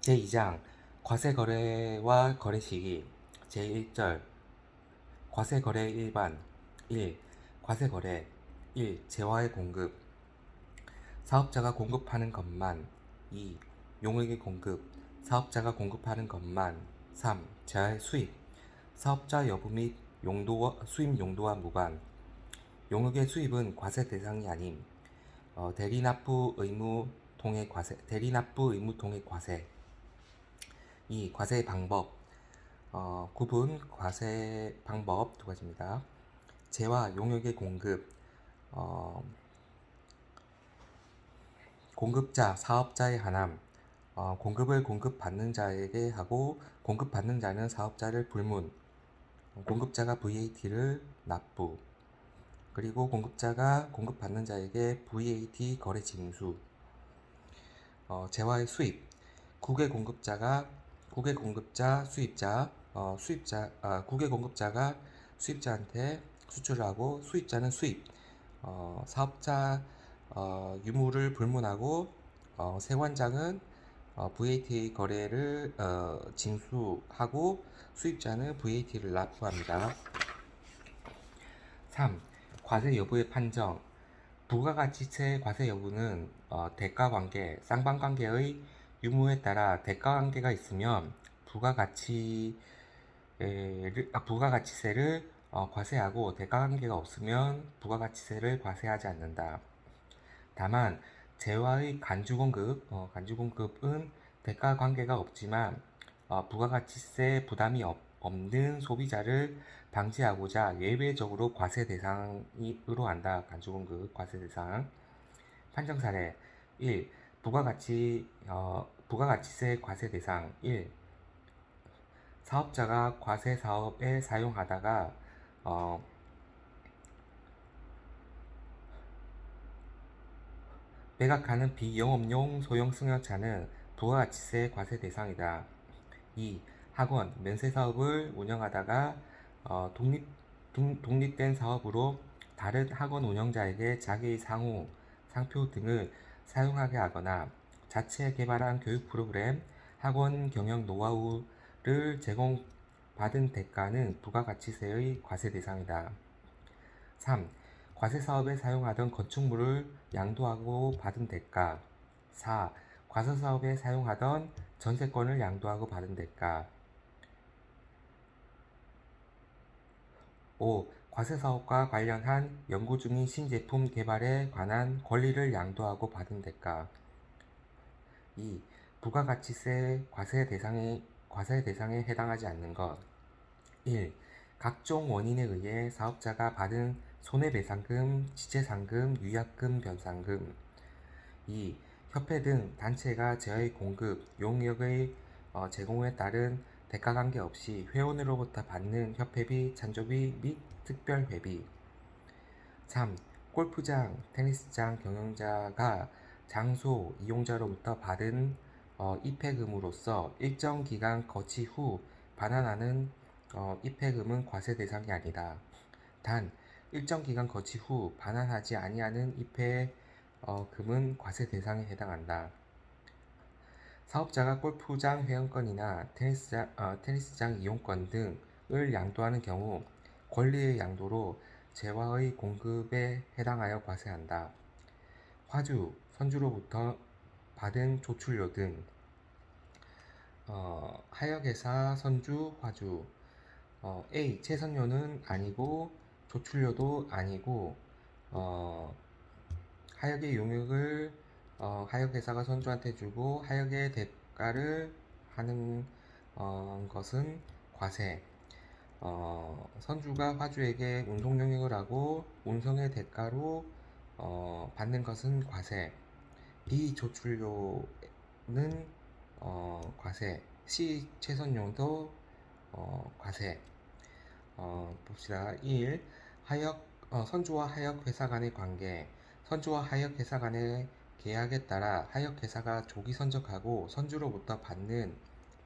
제2장 과세거래와 거래시기 제1절 과세거래 일반 1. 과세거래 1. 재화의 공급 사업자가 공급하는 것만 2. 용역의 공급 사업자가 공급하는 것만 3. 재화의 수입 사업자 여부 및 수입 용도와 무관 용역의 수입은 과세 대상이 아님 대리납부 의무 통해 과세 2. 과세의 방법 구분, 과세 방법 두 가지입니다. 재화, 용역의 공급 공급자, 사업자의 하남 공급을 공급받는 자에게 하고 공급받는 자는 사업자를 불문 공급자가 VAT를 납부 그리고 공급자가 공급받는 자에게 VAT 거래 징수 재화의 수입 국외 공급자 국외 공급자가 수입자한테 수출을 하고 수입자는 수입 사업자 유무를 불문하고 세관장은 VAT 거래를 징수하고 수입자는 VAT를 납부합니다. 3. 과세 여부의 판정 부가가치세 과세 여부는 대가관계, 쌍방관계의 유무에 따라 대가관계가 있으면 부가가치세를 과세하고 대가관계가 없으면 부가가치세를 과세하지 않는다. 다만 재화의 간주공급은 대가관계가 없지만 부가가치세 부담이 없는 소비자를 방지하고자 예외적으로 과세 대상으로 한다. 간주공급 과세 대상 판정 사례 1. 부가가치세 과세 대상 1. 사업자가 과세 사업에 사용하다가 매각하는 비영업용 소형 승용차는 부가가치세 과세 대상이다. 2. 학원, 면세사업을 운영하다가 독립된 사업으로 다른 학원 운영자에게 자기의 상호, 상표 등을 사용하게 하거나 자체 개발한 교육 프로그램, 학원 경영 노하우를 제공받은 대가는 부가가치세의 과세 대상이다. 3. 과세사업에 사용하던 건축물을 양도하고 받은 대가 4. 과세사업에 사용하던 전세권을 양도하고 받은 대가 5. 과세사업과 관련한 연구 중인 신제품 개발에 관한 권리를 양도하고 받은 대가 2. 부가가치세 과세 대상에 해당하지 않는 것 1. 각종 원인에 의해 사업자가 받은 손해배상금, 지체상금, 위약금, 변상금 2. 협회 등 단체가 재화의 공급, 용역의 제공에 따른 대가관계 없이 회원으로부터 받는 협회비, 찬조비 및 특별회비 3. 골프장, 테니스장 경영자가 장소 이용자로부터 받은 입회금으로서 일정 기간 거치 후 반환하는 입회금은 과세 대상이 아니다. 단 일정 기간 거치 후 반환하지 아니하는 입회금은 과세 대상에 해당한다. 사업자가 골프장 회원권이나 테니스장 이용권 등을 양도하는 경우 권리의 양도로 재화의 공급에 해당하여 과세한다. 화주, 선주로부터 받은 조출료 등 하역회사, 선주, 화주 A. 채선료는 아니고 조출료도 아니고 하역의 용역을 하역회사가 선주한테 주고 하역의 대가를 하는 것은 과세 선주가 화주에게 운송 용역을 하고 운송의 대가로 받는 것은 과세 비조출료는 과세 C. 채선료도 과세 봅시다. 1. 선주와 하역 회사 간의 관계 선주와 하역 회사 간의 계약에 따라 하역 회사가 조기 선적하고 선주로부터 받는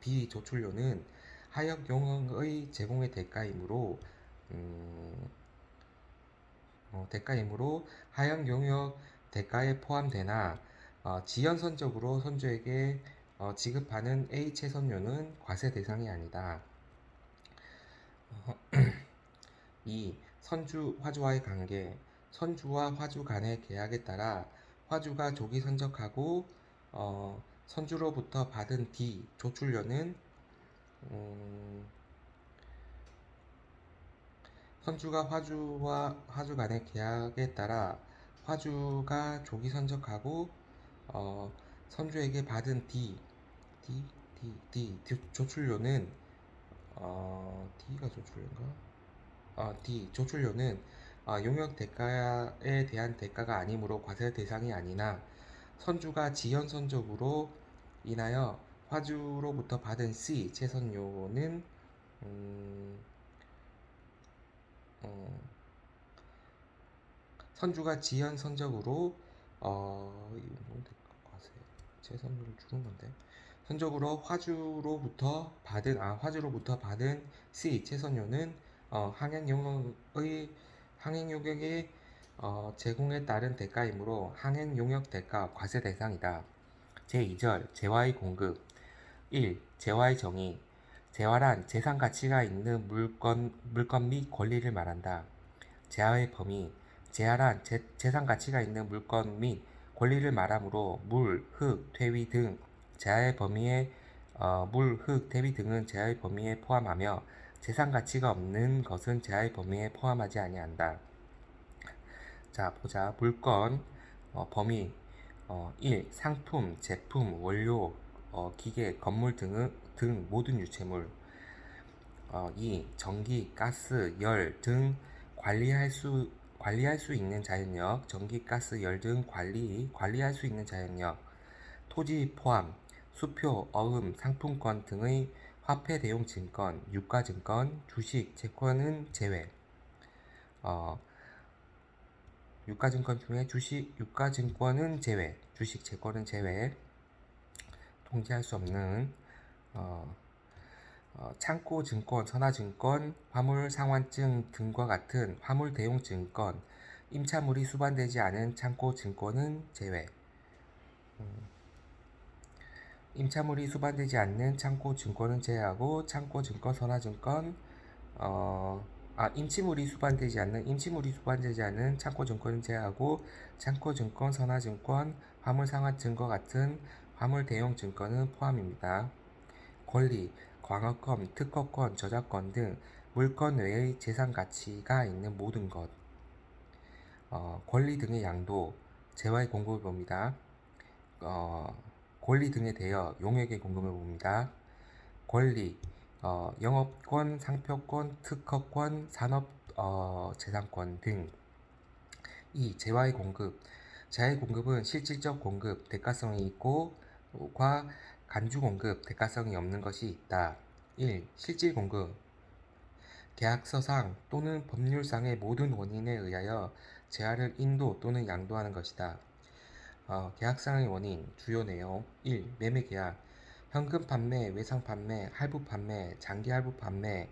비조출료는 하역 용역의 제공의 대가이므로 하역 용역 대가에 포함되나 지연 선적으로 선주에게 지급하는 A 채선료는 과세 대상이 아니다. 2. 선주, 화주와의 관계. 선주와 화주 간의 계약에 따라 화주가 조기 선적하고 선주로부터 받은 D 조출료는 선주가 화주와 화주 간의 계약에 따라 화주가 조기 선적하고 선주에게 받은 D 조출료는 D가 조출료인가? D 조출료는 용역 대가에 대한 대가가 아니므로 과세 대상이 아니나 선주가 지연 선적으로 인하여 화주로부터 받은 C 채선료는 선주가 지연 선적으로 과세 채선료를 주는 건데 선적으로 화주로부터 받은 C 채선료는 항행용역의 제공에 따른 대가이므로 항행용역 대가 과세 대상이다. 제2절 재화의 공급 1. 재화의 정의 재화란 재산 가치가 있는 물건 및 권리를 말한다. 재화의 범위 재화란 재산 가치가 있는 물건 및 권리를 말하므로 물, 흙, 퇴비 등 재화의 범위에 물, 흙, 퇴비 등은 재화의 범위에 포함하며 재산 가치가 없는 것은 재화의 범위에 포함하지 아니한다. 자, 보자. 물건 범위 1. 상품, 제품, 원료, 기계, 건물 등 모든 유체물 2. 전기, 가스, 열 등 관리할 수 있는 자연력 전기, 가스, 열 등 관리할 수 있는 자연력 토지 포함, 수표, 어음, 상품권 등의 화폐 대용 증권, 유가증권, 주식, 채권은 제외 유가증권 중에 유가증권은 제외, 주식, 채권은 제외 통지할 수 없는 창고 증권, 선화증권, 화물 상환증 등과 같은 화물 대용 증권, 임차물이 수반되지 않은 창고 증권은 제외. 임차물이 수반되지 않는 창고 증권은 제외하고 창고 증권, 선화증권, 임치물이 수반되지 않는 창고 증권은 제외하고 창고 증권, 선화증권, 화물 상환증과 같은 화물 대용 증권은 포함입니다. 권리, 광어권, 특허권, 저작권 등 물권 외의 재산 가치가 있는 모든 것. 권리 등의 양도, 재화의 공급을 봅니다. 권리 등에 대여 용역의 공급을 봅니다. 권리, 영업권, 상표권, 특허권, 산업 재산권 등. 2. 재화의 공급. 재화의 공급은 실질적 공급, 대가성이 있고 과 간주 공급, 대가성이 없는 것이 있다. 1. 실질 공급. 계약서상 또는 법률상의 모든 원인에 의하여 재화를 인도 또는 양도하는 것이다. 계약상의 원인, 주요 내용 1. 매매 계약 현금 판매, 외상 판매, 할부 판매, 장기 할부 판매,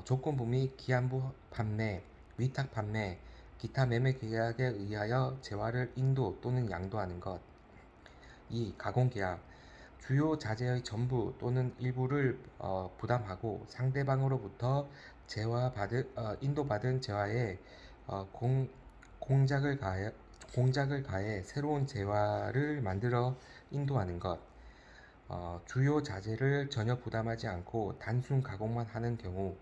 조건부 및 기한부 판매, 위탁 판매, 기타 매매 계약에 의하여 재화를 인도 또는 양도하는 것. 2. 가공계약 주요 자재의 전부 또는 일부를 부담하고 상대방으로부터 인도받은 재화에 공작을 가해 새로운 재화를 만들어 인도하는 것. 주요 자재를 전혀 부담하지 않고 단순 가공만 하는 경우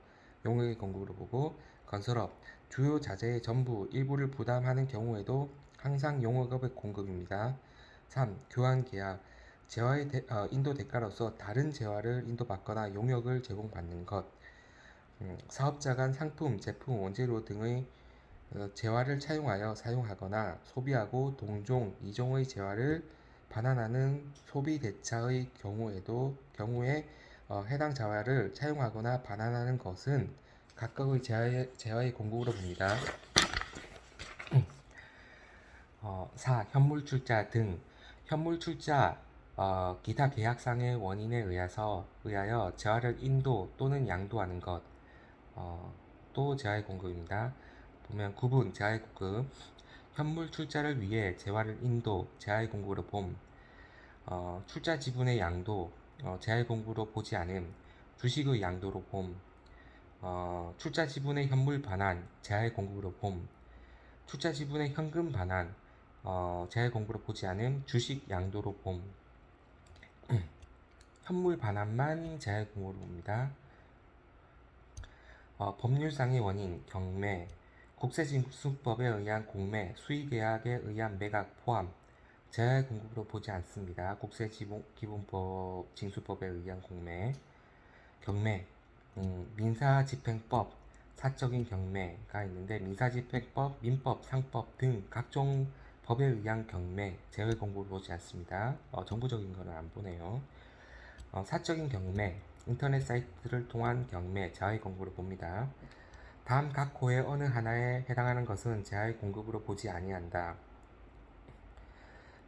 용역의 공급으로 보고 건설업 주요 자재의 전부 일부를 부담하는 경우에도 항상 용역업의 공급입니다. 3. 교환계약 재화의 인도 대가로서 다른 재화를 인도받거나 용역을 제공받는 것. 사업자 간 상품, 제품, 원재료 등의 재화를 차용하여 사용하거나 소비하고 동종, 이종의 재화를 반환하는 소비대차의 경우에 해당 재화를 차용하거나 반환하는 것은 각각의 재화의 공급으로 봅니다. 4. 현물출자 등 현물출자 기타 계약상의 원인에 의하여 재화를 인도 또는 양도하는 것 또 재화의 공급입니다. 보면 9분 재화의 공급 현물 출자를 위해 재화를 인도 재화의 공급으로 봄 출자 지분의 양도 재할 공부로 보지 않음, 주식의 양도로 봄, 출자 지분의 현물 반환, 재할 공부로 봄, 출자 지분의 현금 반환, 재할 공부로 보지 않음, 주식 양도로 봄, 현물 반환만 재할 공부로 봅니다. 법률상의 원인, 경매, 국세징수법에 의한 공매, 수의계약에 의한 매각 포함, 재할 공급으로 보지 않습니다. 국세기본법 징수법에 의한 공매, 경매, 민사집행법, 사적인 경매가 있는데 민사집행법, 민법, 상법 등 각종 법에 의한 경매, 재할 공급을 보지 않습니다. 정부적인 거는 안 보네요. 사적인 경매, 인터넷 사이트를 통한 경매, 재할 공급으로 봅니다. 다음 각 호의 어느 하나에 해당하는 것은 재할 공급으로 보지 아니한다.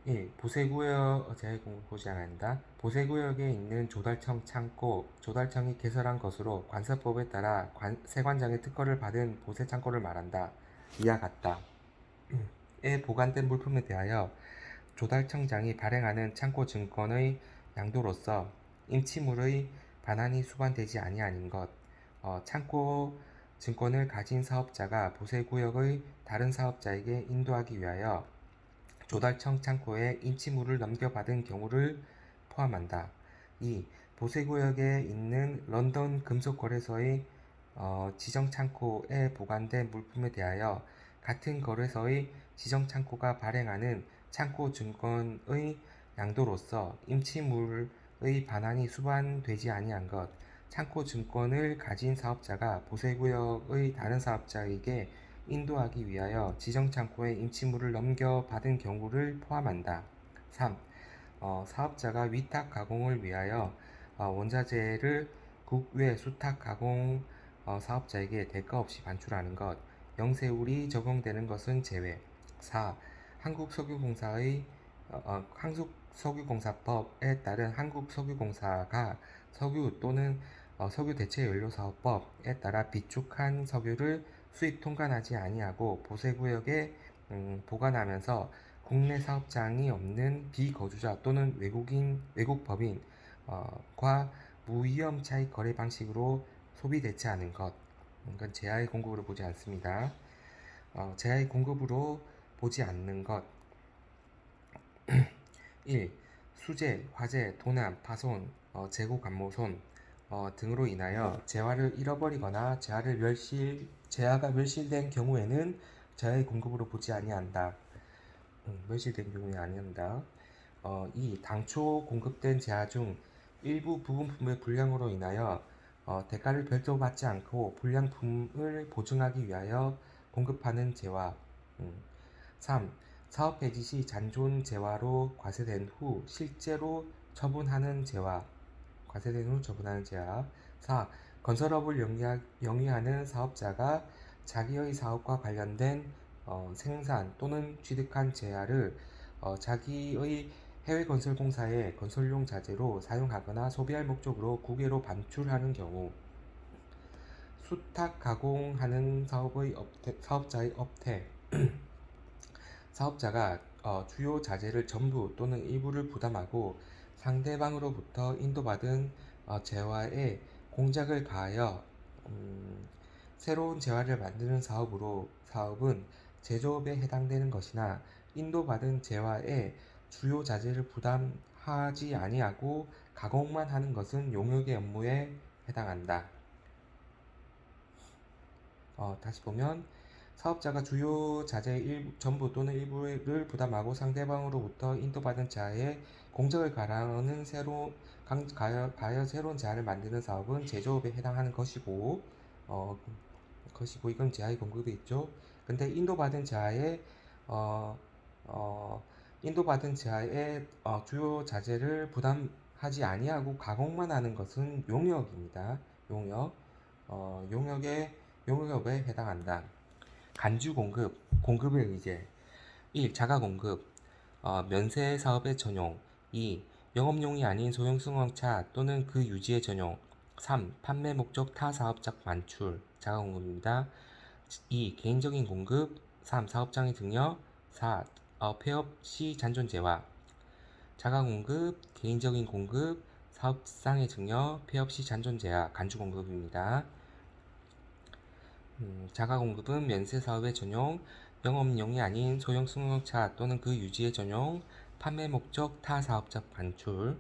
1. 보세구역 재할 공급 보지 않는다. 보세구역에 있는 조달청 창고, 조달청이 개설한 것으로 관세법에 따라 세관장의 특허를 받은 보세창고를 말한다. 이와 같다. 에 보관된 물품에 대하여 조달청장이 발행하는 창고증권의 양도로서 임치물의 반환이 수반되지 아니하는 것, 창고 증권을 가진 사업자가 보세구역의 다른 사업자에게 인도하기 위하여 조달청 창고에 임치물을 넘겨받은 경우를 포함한다. 2. 보세구역에 있는 런던 금속거래소의 지정창고에 보관된 물품에 대하여 같은 거래소의 지정창고가 발행하는 창고증권의 양도로서 임치물의 반환이 수반되지 아니한 것, 창고증권을 가진 사업자가 보세구역의 다른 사업자에게 인도하기 위하여 지정창고에 임치물을 넘겨받은 경우를 포함한다. 3. 사업자가 위탁 가공을 위하여 원자재를 국외 수탁 가공 사업자에게 대가 없이 반출하는 것, 영세율이 적용되는 것은 제외. 4. 한국석유공사법에 따른 한국석유공사가 석유 또는 석유대체연료사업법에 따라 비축한 석유를 수입 통관하지 아니하고 보세구역에 보관하면서 국내 사업장이 없는 비거주자 또는 외국법인 과 무위험 차익 거래 방식으로 소비 대체하는 것, 이건 제하의 공급으로 보지 않습니다. 제하의 공급으로 보지 않는 것. 1. 수재, 화재, 도난, 파손, 재고 감모손 등으로 인하여 재화를 잃어버리거나 재화가 멸실된 경우에는 재화의 공급으로 보지 아니한다. 멸실된 경우에 아니한다. 2. 당초 공급된 재화 중 일부 부분품의 불량으로 인하여 대가를 별도 받지 않고 불량품을 보증하기 위하여 공급하는 재화. 3. 사업 폐지 시 잔존 재화로 과세된 후 실제로 처분하는 재화. 4. 건설업을 영위하는 사업자가 자기의 사업과 관련된 생산 또는 취득한 재화를 자기의 해외건설공사의 건설용 자재로 사용하거나 소비할 목적으로 국외로 반출하는 경우. 수탁 가공하는 사업자의 업태. 사업자가 주요 자재를 전부 또는 일부를 부담하고 상대방으로부터 인도받은 재화에 공작을 가하여 새로운 재화를 만드는 사업은 제조업에 해당되는 것이나 인도받은 재화에 주요 자재를 부담하지 아니하고 가공만 하는 것은 용역의 업무에 해당한다. 다시 보면 사업자가 주요 자재의 전부 또는 일부를 부담하고 상대방으로부터 인도받은 자에 공작을 가하여 새로운 재화를 만드는 사업은 제조업에 해당하는 것이고, 이건 재화의 공급에 있죠. 근데 인도받은 재화의 주요 자재를 부담하지 아니하고 가공만 하는 것은 용역입니다. 용역업에 해당한다. 간주 공급, 공급의 의제. 1. 자가 공급, 면세 사업의 전용. 2. 영업용이 아닌 소형승용차 또는 그 유지의 전용. 3. 판매 목적 타 사업장 반출, 자가 공급입니다. 2. 개인적인 공급. 3. 사업장의 증여. 4. 폐업 시 잔존 재화. 자가공급, 개인적인 공급, 사업상의 증여, 폐업시 잔존제한, 간주공급입니다. 자가공급은 면세사업의 전용, 영업용이 아닌 소형 승용차 또는 그 유지의 전용, 판매 목적 타 사업자 반출.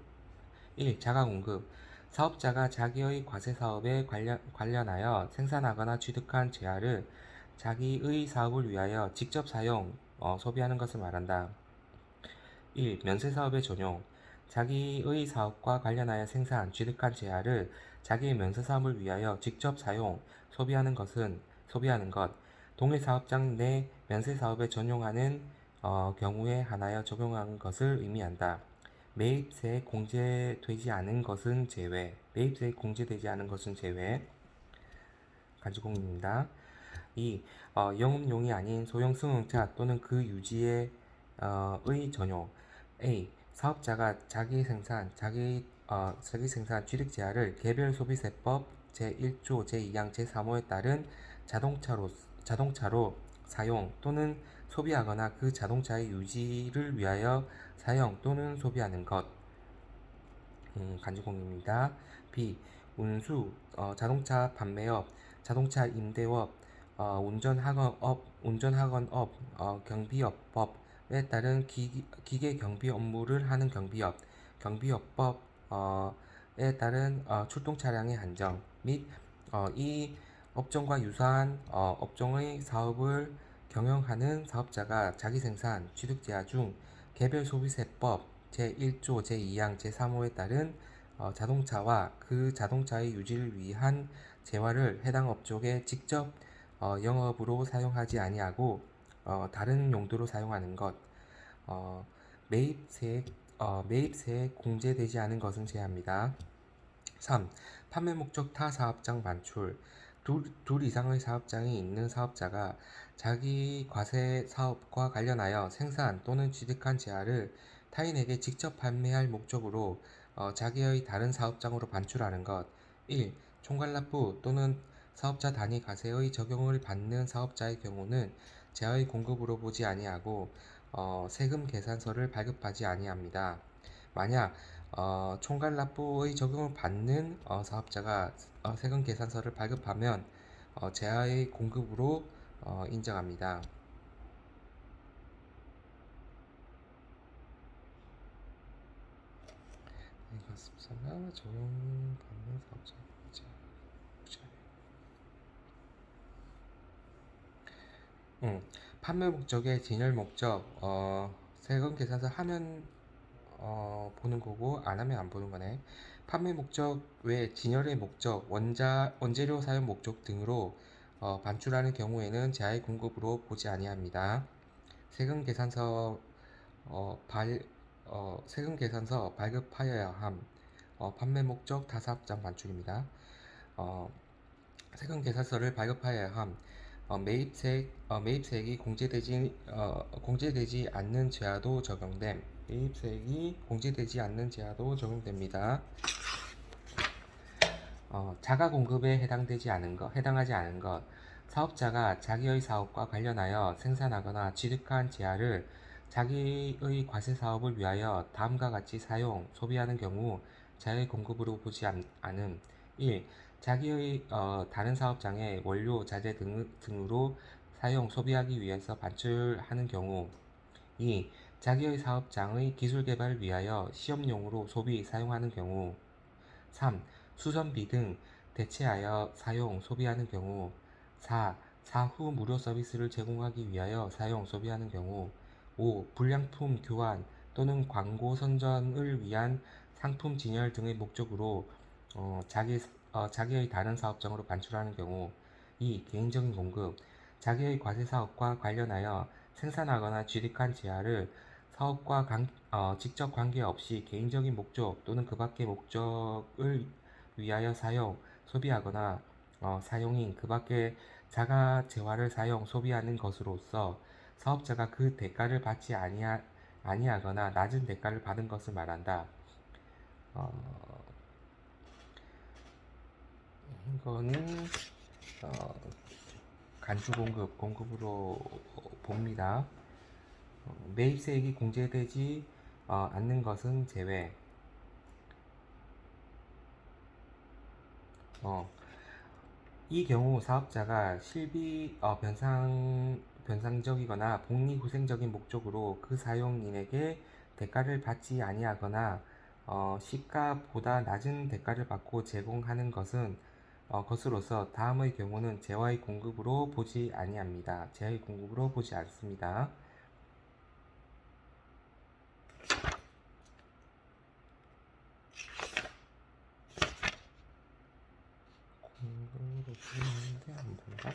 1. 자가공급 사업자가 자기의 과세사업에 관련하여 생산하거나 취득한 재화를 자기의 사업을 위하여 직접 사용, 소비하는 것을 말한다. 1. 면세사업의 전용 자기의 사업과 관련하여 생산, 취득한 재화를 자기의 면세사업을 위하여 직접 사용, 소비하는 것, 동일 사업장 내 면세사업에 전용하는 경우에 한하여 적용하는 것을 의미한다. 매입세액 공제되지 않은 것은 제외. 매입세액 공제되지 않은 것은 제외. 간주공입니다. 2. 영업용이 아닌 소형 승용차 또는 그 유지의 의 전용. A. 사업자가 자기 생산, 취득 재화를 개별소비세법 제1조 제2항 제3호에 따른 자동차로 사용 또는 소비하거나 그 자동차의 유지를 위하여 사용 또는 소비하는 것. 간주공입니다. B. 운수, 자동차 판매업, 자동차 임대업, 운전학원업, 경비업법에 따른 기계 경비 업무를 하는 경비업법에 따른 출동 차량의 한정 및 이 업종과 유사한 업종의 사업을 경영하는 사업자가 자기 생산, 취득재화 중 개별소비세법 제1조 제2항 제3호에 따른 자동차와 그 자동차의 유지를 위한 재화를 해당 업종에 직접 영업으로 사용하지 아니하고 다른 용도로 사용하는 것. 매입세액 공제되지 않은 것은 제외합니다. 3. 판매 목적 타 사업장 반출 둘 이상의 사업장이 있는 사업자가 자기 과세 사업과 관련하여 생산 또는 취득한 재화를 타인에게 직접 판매할 목적으로 자기의 다른 사업장으로 반출하는 것. 1. 총괄납부 또는 사업자 단위 과세의 적용을 받는 사업자의 경우는 재화의 공급으로 보지 아니하고 세금 계산서를 발급하지 아니합니다. 만약 총괄납부의 적용을 받는 사업자가 세금 계산서를 발급하면 재화의 공급으로 인정합니다. 이것은 적용받는 사업자 판매 목적의 진열 목적 세금 계산서 하면 보는 거고 안 하면 안 보는 거네. 판매 목적 외 진열의 목적, 원재료 사용 목적 등으로 반출하는 경우에는 재화의 공급으로 보지 아니합니다. 세금 계산서 발급하여야 함. 판매 목적 다사업장 반출입니다. 세금 계산서를 발급하여야 함. 매입세액이 공제되지 않는 재화도 적용됨. 매입세액이 공제되지 않는 재화도 적용됩니다. 자가 공급에 해당하지 않은 것. 사업자가 자기의 사업과 관련하여 생산하거나 취득한 재화를 자기의 과세 사업을 위하여 다음과 같이 사용, 소비하는 경우 재화의 공급으로 보지 않음. 1. 자기의 다른 사업장의 원료, 자재 등으로 사용, 소비하기 위해서 반출하는 경우. 2. 자기의 사업장의 기술 개발을 위하여 시험용으로 소비, 사용하는 경우. 3. 수선비 등 대체하여 사용, 소비하는 경우. 4. 사후 무료 서비스를 제공하기 위하여 사용, 소비하는 경우. 5. 불량품 교환 또는 광고 선전을 위한 상품 진열 등의 목적으로 자기의 다른 사업장으로 반출하는 경우. 2. 개인적인 공급 자기의 과세 사업과 관련하여 생산하거나 취득한 재화를 사업과 직접 관계없이 개인적인 목적 또는 그 밖의 목적을 위하여 사용, 소비하거나 사용인 그 밖의 자가 재화를 사용, 소비하는 것으로서 사업자가 그 대가를 받지 아니하거나 낮은 대가를 받은 것을 말한다. 이거는 간주 공급으로 봅니다. 매입세액이 공제되지 않는 것은 제외. 이 경우 사업자가 실비 변상적이거나 복리후생적인 목적으로 그 사용인에게 대가를 받지 아니하거나 시가보다 낮은 대가를 받고 제공하는 것으로서 다음의 경우는 재화의 공급으로 보지 아니합니다. 재화의 공급으로 보지 않습니다. 공급으로 보는데 한번 보자.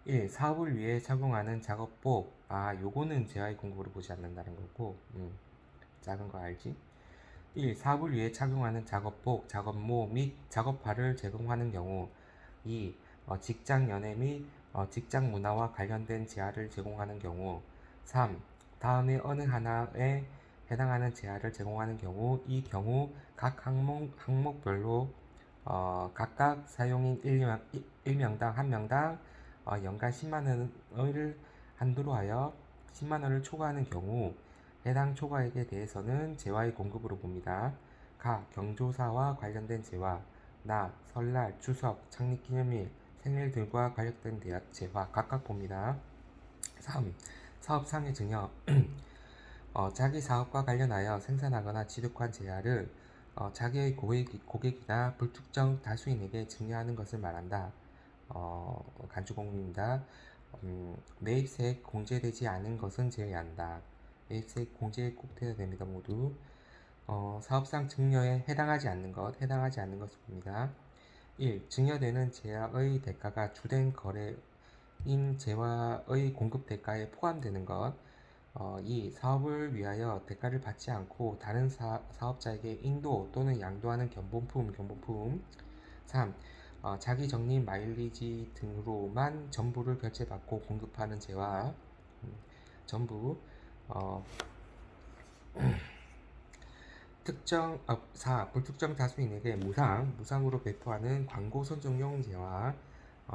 1. 사업을 위해 착용하는 작업복. 요거는 재화의 공급으로 보지 않는다는 거고, 작은 거 알지? 1. 사업을 위해 착용하는 작업복, 작업모 및 작업화를 제공하는 경우. 2. 직장 연예 및 직장 문화와 관련된 재화를 제공하는 경우. 3. 다음의 어느 하나에 해당하는 재화를 제공하는 경우, 이 경우 각 항목별로 각각 사용인 1명당 1명당 연간 10만원을 한도로 하여 10만원을 초과하는 경우 해당 초과액에 대해서는 재화의 공급으로 봅니다. 가. 경조사와 관련된 재화. 나. 설날, 추석, 창립기념일, 생일 등과 관련된 재화 각각 봅니다. 3. 사업상의 증여. 자기 사업과 관련하여 생산하거나 취득한 재화를 자기의 고객이나 불특정 다수인에게 증여하는 것을 말한다. 간주공입니다. 매입세액 공제되지 않은 것은 제외한다. 매입세액 공제 꼭 돼야 됩니다. 모두. 사업상 증여에 해당하지 않는 것을 봅니다. 1. 증여되는 재화의 대가가 주된 거래인 재화의 공급 대가에 포함되는 것. 2. 사업을 위하여 대가를 받지 않고 다른 사업자에게 인도 또는 양도하는 견본품. 3. 자기 적립 마일리지 등으로만 전부를 결제받고 공급하는 재화. 전부. 어, 4. 불특정 다수인에게 무상으로 배포하는 광고 선정용 재화.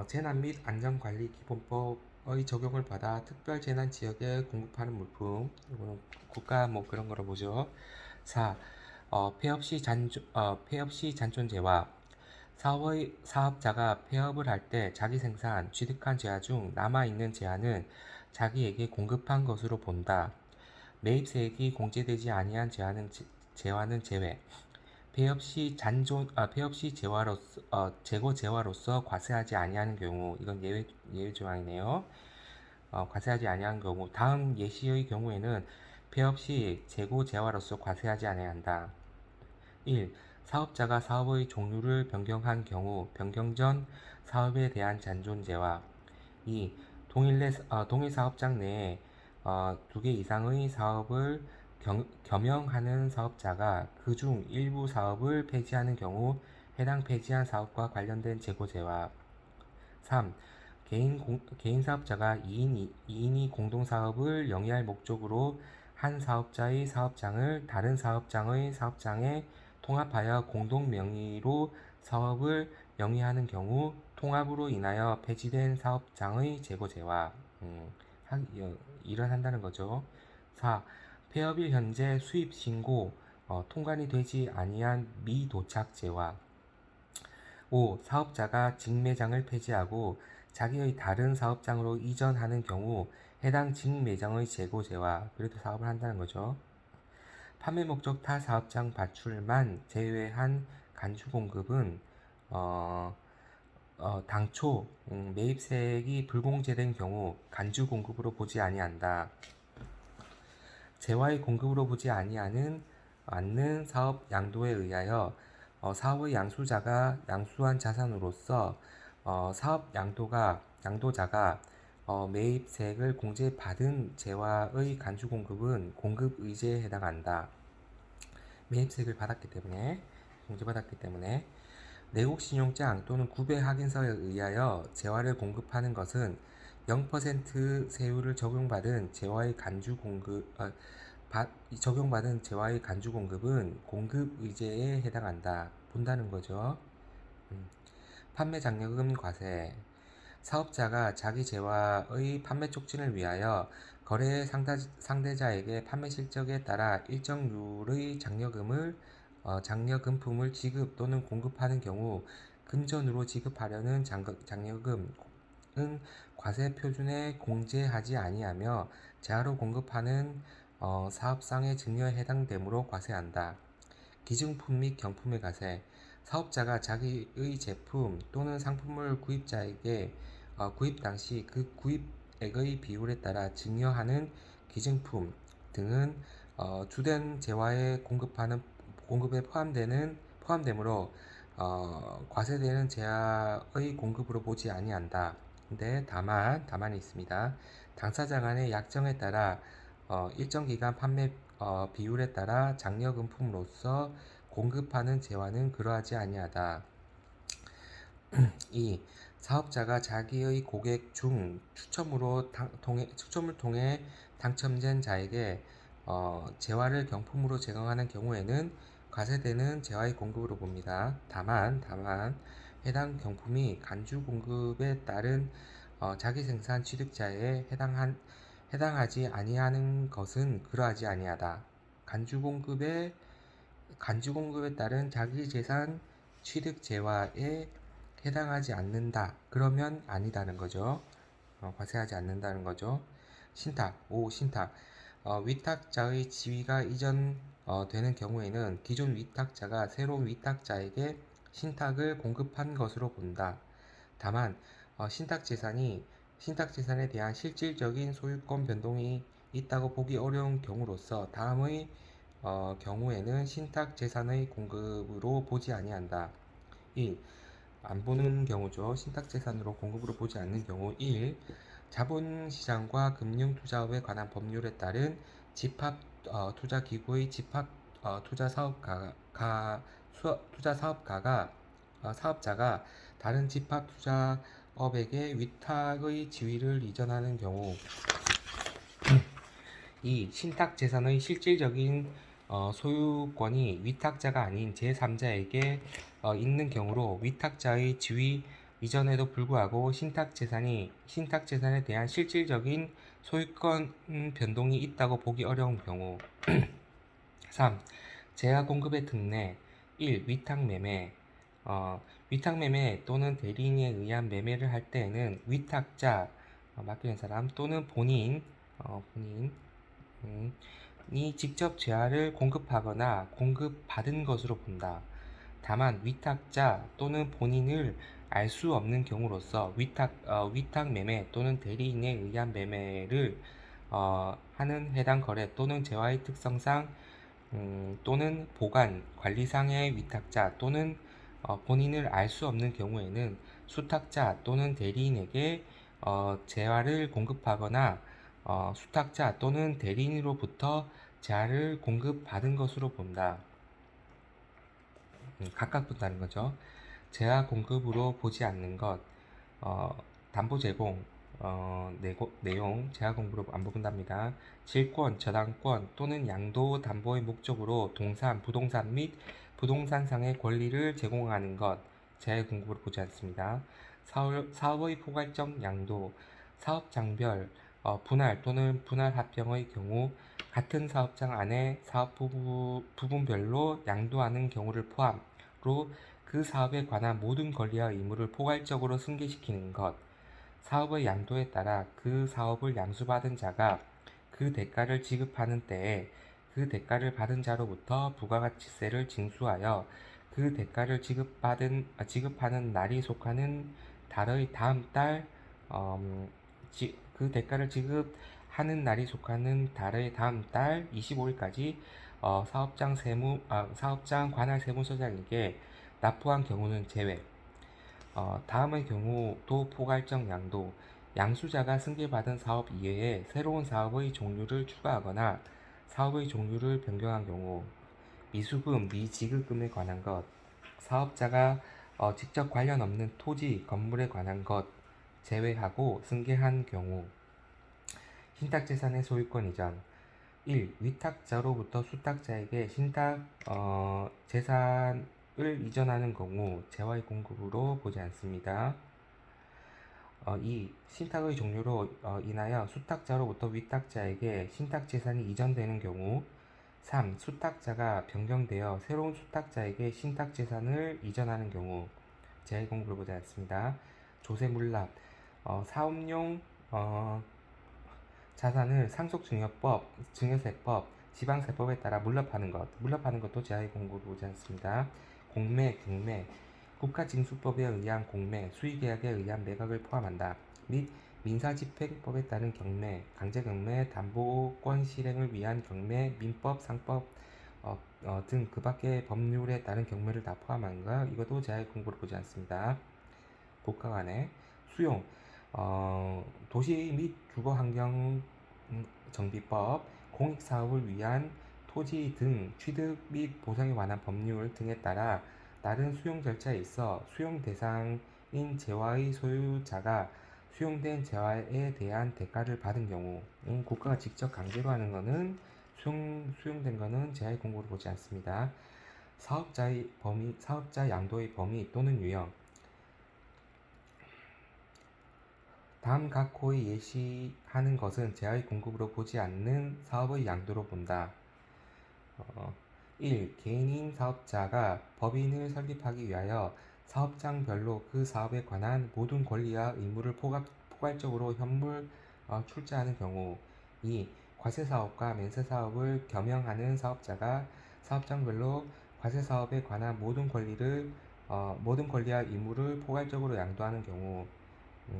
재난 및 안전관리 기본법의 적용을 받아 특별 재난 지역에 공급하는 물품. 이거는 국가 뭐 그런 거로 보죠. 4. 폐업 시 잔존 재화. 사업자가 폐업을 할 때 자기 생산, 취득한 재화 중 남아있는 재화는 자기에게 공급한 것으로 본다. 매입세액이 공제되지 아니한 재화는 제외. 폐업 시 재고 재화로서 과세하지 아니하는 경우, 이건 예외 조항이네요. 과세하지 아니하는 경우, 다음 예시의 경우에는 폐업 시 재고 재화로서 과세하지 아니한다. 1. 사업자가 사업의 종류를 변경한 경우, 변경 전 사업에 대한 잔존재화. 2. 동일 사업장 내에 2개 이상의 사업을 겸용하는 사업자가 그중 일부 사업을 폐지하는 경우 해당 폐지한 사업과 관련된 재고재화. 3. 개인 사업자가 2인이 공동사업을 영위할 목적으로 한 사업자의 사업장을 다른 사업장의 사업장에 통합하여 공동 명의로 사업을 영위하는 경우 통합으로 인하여 폐지된 사업장의 재고재화. 일을 한다는 거죠. 4. 폐업일 현재 수입 신고 통관이 되지 아니한 미도착 재화. 5. 사업자가 직매장을 폐지하고 자기의 다른 사업장으로 이전하는 경우 해당 직매장의 재고재화. 그래도 사업을 한다는 거죠. 판매 목적 타 사업장 발출만 제외한 간주 공급은 당초 매입세액이 불공제된 경우 간주 공급으로 보지 아니한다. 재화의 공급으로 보지 않는 사업 양도에 의하여 사업의 양수자가 양수한 자산으로서 사업 양도자가 매입세액을 공제받은 재화의 간주 공급은 공급 의제에 해당한다. 매입세액을 공제받았기 때문에 내국신용장 또는 구배 확인서에 의하여 재화를 공급하는 것은 0% 세율을 적용받은 재화의 간주 공급은 공급 의제에 해당한다. 본다는 거죠. 판매 장려금 과세. 사업자가 자기 재화의 판매 촉진을 위하여 거래 상대자에게 판매 실적에 따라 일정률의 장려금품을 지급 또는 공급하는 경우 금전으로 지급하려는 장려금은 과세 표준에 공제하지 아니하며 재화로 공급하는 사업상의 증여에 해당되므로 과세한다. 기증품 및 경품의 과세. 사업자가 자기의 제품 또는 상품을 구입자에게 구입 당시 그 구입액의 비율에 따라 증여하는 기증품 등은 주된 재화에 공급에 포함되므로 과세되는 재화의 공급으로 보지 아니한다. 근데 다만이 있습니다. 당사자 간의 약정에 따라 일정 기간 판매 비율에 따라 장려금품으로서 공급하는 재화는 그러하지 아니하다. 2. 사업자가 자기의 고객 중 추첨을 통해 당첨된 자에게 재화를 경품으로 제공하는 경우에는 과세되는 재화의 공급으로 봅니다. 다만 해당 경품이 간주 공급에 따른 자기 생산 취득자에 해당하지 아니하는 것은 그러하지 아니하다. 간주 공급에 따른 자기 재산 취득 재화에 해당하지 않는다. 그러면 아니다는 거죠. 과세하지 않는다는 거죠. 신탁. 위탁자의 지위가 이전되는 경우에는 기존 위탁자가 새로운 위탁자에게 신탁을 공급한 것으로 본다. 다만 신탁재산에 대한 실질적인 소유권 변동이 있다고 보기 어려운 경우로서 다음의 경우에는 신탁재산의 공급으로 보지 아니한다. 1. 안 보는 경우죠. 신탁재산으로 공급으로 보지 않는 경우 1. 자본시장과 금융투자업에 관한 법률에 따른 집합투자기구의 사업자가 다른 집합투자업에게 위탁의 지위를 이전하는 경우 2. 신탁재산의 실질적인 소유권이 위탁자가 아닌 제3자에게 있는 경우로 위탁자의 지위 이전에도 불구하고 신탁재산에 대한 실질적인 소유권 변동이 있다고 보기 어려운 경우 3. 재화 공급의 특례 1. 위탁매매 또는 대리인에 의한 매매를 할 때에는 위탁자, 맡기는 사람 또는 본인이 직접 재화를 공급하거나 공급받은 것으로 본다. 다만 위탁자 또는 본인을 알 수 없는 경우로서 위탁 매매 또는 대리인에 의한 매매를 하는 해당 거래 또는 재화의 특성상 또는 보관, 관리상의 위탁자 또는 본인을 알 수 없는 경우에는 수탁자 또는 대리인에게 재화를 공급하거나 수탁자 또는 대리인으로부터 재화를 공급받은 것으로 본다. 각각 본다는 거죠. 재화 공급으로 보지 않는 것, 담보 제공, 내용, 재화 공급으로 안 본답니다. 질권, 저당권 또는 양도 담보의 목적으로 부동산 및 부동산상의 권리를 제공하는 것, 재화 공급으로 보지 않습니다. 사업의 포괄적 양도, 사업장별, 분할 또는 분할 합병의 경우 같은 사업장 안에 사업 부분별로 양도하는 경우를 포함으로 그 사업에 관한 모든 권리와 의무를 포괄적으로 승계시키는 것, 사업의 양도에 따라 그 사업을 양수받은 자가 그 대가를 지급하는 때에 그 대가를 받은 자로부터 부가가치세를 징수하여 그 대가를 지급하는 날이 속하는 달의 다음 달, 그 대가를 지급하는 날이 속하는 달의 다음 달 25일까지 사업장 관할 세무서장에게 납부한 경우는 제외. 다음의 경우도 포괄적 양수자가 승계받은 사업 이외에 새로운 사업의 종류를 추가하거나 사업의 종류를 변경한 경우, 미수금, 미지급금에 관한 것, 사업자가 직접 관련 없는 토지, 건물에 관한 것 제외하고 승계한 경우, 신탁재산의 소유권 이전 1. 위탁자로부터 수탁자에게 신탁 재산을 이전하는 경우 재화의 공급으로 보지 않습니다. 2. 신탁의 종류로 인하여 수탁자로부터 위탁자에게 신탁재산이 이전되는 경우. 3. 수탁자가 변경되어 새로운 수탁자에게 신탁재산을 이전하는 경우. 제외 공부를 보지 않습니다. 조세물납, 사업용 자산을 상속증여법, 증여세법, 지방세법에 따라 물납하는 것. 물납하는 것도 제외 공부를 보지 않습니다. 공매, 경매, 국가징수법에 의한 공매, 수의계약에 의한 매각을 포함한다. 및 민사집행법에 따른 경매, 강제경매, 담보권 실행을 위한 경매, 민법, 상법 등 그 밖의 법률에 따른 경매를 다 포함한가? 이것도 제외 공부를 보지 않습니다. 국가 간의 수용, 도시 및 주거 환경 정비법, 공익사업을 위한 토지 등 취득 및 보상에 관한 법률 등에 따라 다른 수용 절차에 있어 수용 대상인 재화의 소유자가 수용된 재화에 대한 대가를 받은 경우. 국가가 직접 강제로 하는 것은 수용된 것은 재화의 공고를 보지 않습니다. 사업자의 범위, 사업자 양도의 범위 또는 유형. 다음 각 호의 예시하는 것은 재화의 공급으로 보지 않는 사업의 양도로 본다. 1. 개인인 사업자가 법인을 설립하기 위하여 사업장별로 그 사업에 관한 모든 권리와 의무를 포괄적으로 현물 출자하는 경우. 2. 과세사업과 면세사업을 겸용하는 사업자가 사업장별로 과세사업에 관한 모든 권리와 의무를 포괄적으로 양도하는 경우.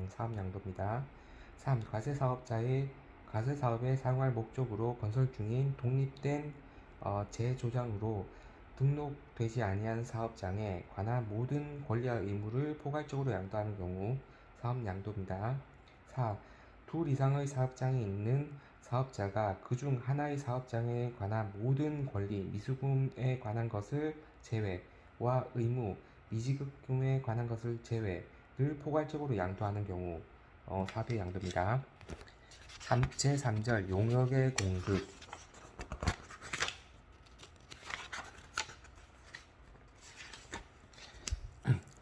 사업 양도입니다. 3. 과세사업에 사용할 목적으로 건설 중인 독립된 재조장으로 등록되지 아니한 사업장에 관한 모든 권리와 의무를 포괄적으로 양도하는 경우. 사업 양도입니다. 4. 둘 이상의 사업장이 있는 사업자가 그중 하나의 사업장에 관한 모든 권리, 미수금에 관한 것을 제외와 의무, 미지급금에 관한 것을 제외를 포괄적으로 양도하는 경우. 사업의 양도입니다. 제3절 용역의 공급.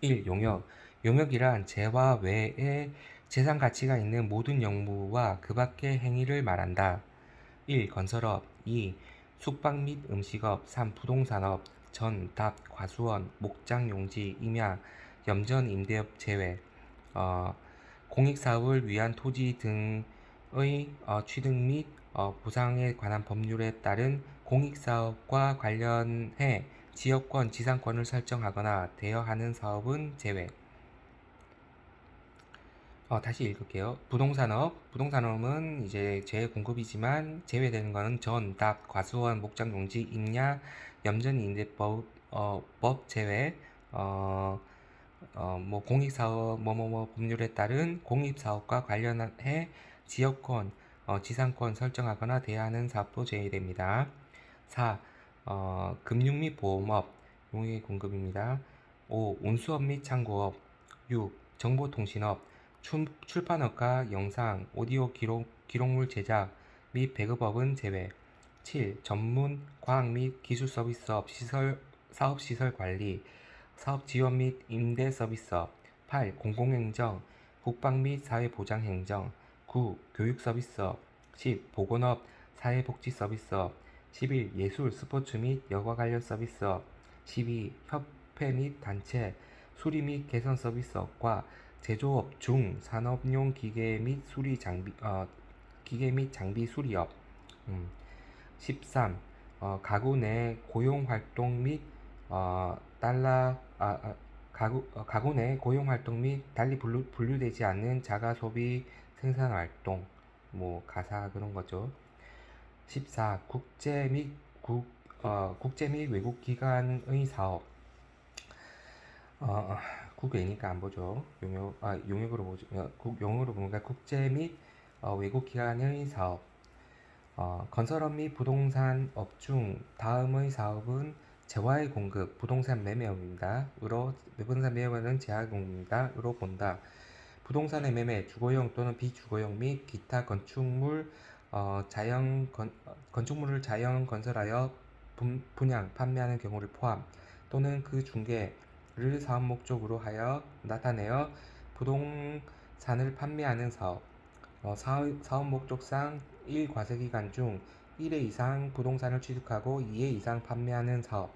1. 용역. 용역이란 재화 외에 재산 가치가 있는 모든 영무와 그 밖의 행위를 말한다. 1. 건설업. 2. 숙박 및 음식업. 3. 부동산업. 전, 답, 과수원, 목장, 용지, 임야, 염전, 임대업 제외. 공익사업을 위한 토지 등의 취득 및 보상에 관한 법률에 따른 공익사업과 관련해 지역권, 지상권을 설정하거나 대여하는 사업은 제외. 다시 읽을게요. 부동산업은 이제 재공급이지만 제외되는 것은 전, 답, 과수원, 목장, 용지, 임야, 염전, 임대법 법 제외. 뭐 공익사업 뭐뭐뭐 법률에 따른 공익사업과 관련해 지역권, 지상권 설정하거나 대여하는 사업도 제외됩니다. 4. 금융 및 보험업, 용역의 공급입니다. 5. 운수업 및 창고업. 6. 정보통신업, 출판업과 영상, 오디오 기록물 제작 및 배급업은 제외. 7. 전문, 과학 및 기술 서비스업, 사업시설 관리, 사업 지원 및 임대 서비스업. 8. 공공행정, 국방 및 사회보장행정. 9. 교육 서비스업. 10. 보건업, 사회복지 서비스업. 11. 예술, 스포츠 및 여가 관련 서비스업. 12. 협회 및 단체, 수리 및 개선 서비스업과 제조업 중 산업용 기계 및 장비 수리업. 13. 가구 내 고용 활동 및 가구 내 고용 활동 및 달리 분류되지 않는 자가 소비 생산 활동, 뭐 가사 그런 거죠. 14. 국제 및 외국 기관의 사업. 국외니까 안 보죠. 용역으로 보죠. 용어로 보니까 국제 및 외국 기관의 사업. 건설업 및 부동산업 중 다음의 사업은 재화의 공급, 부동산 매매업입니다. 부동산 매매업은 재화의 공급입니다. 으로 본다. 부동산의 매매, 주거용 또는 비주거용 및 기타 건축물을 자영 건설하여 분양, 판매하는 경우를 포함, 또는 그 중개를 사업 목적으로 하여 나타내어 산을 판매하는 사업. 사업 목적상 1. 과세기간 중 1회 이상 부동산을 취득하고 2회 이상 판매하는 사업.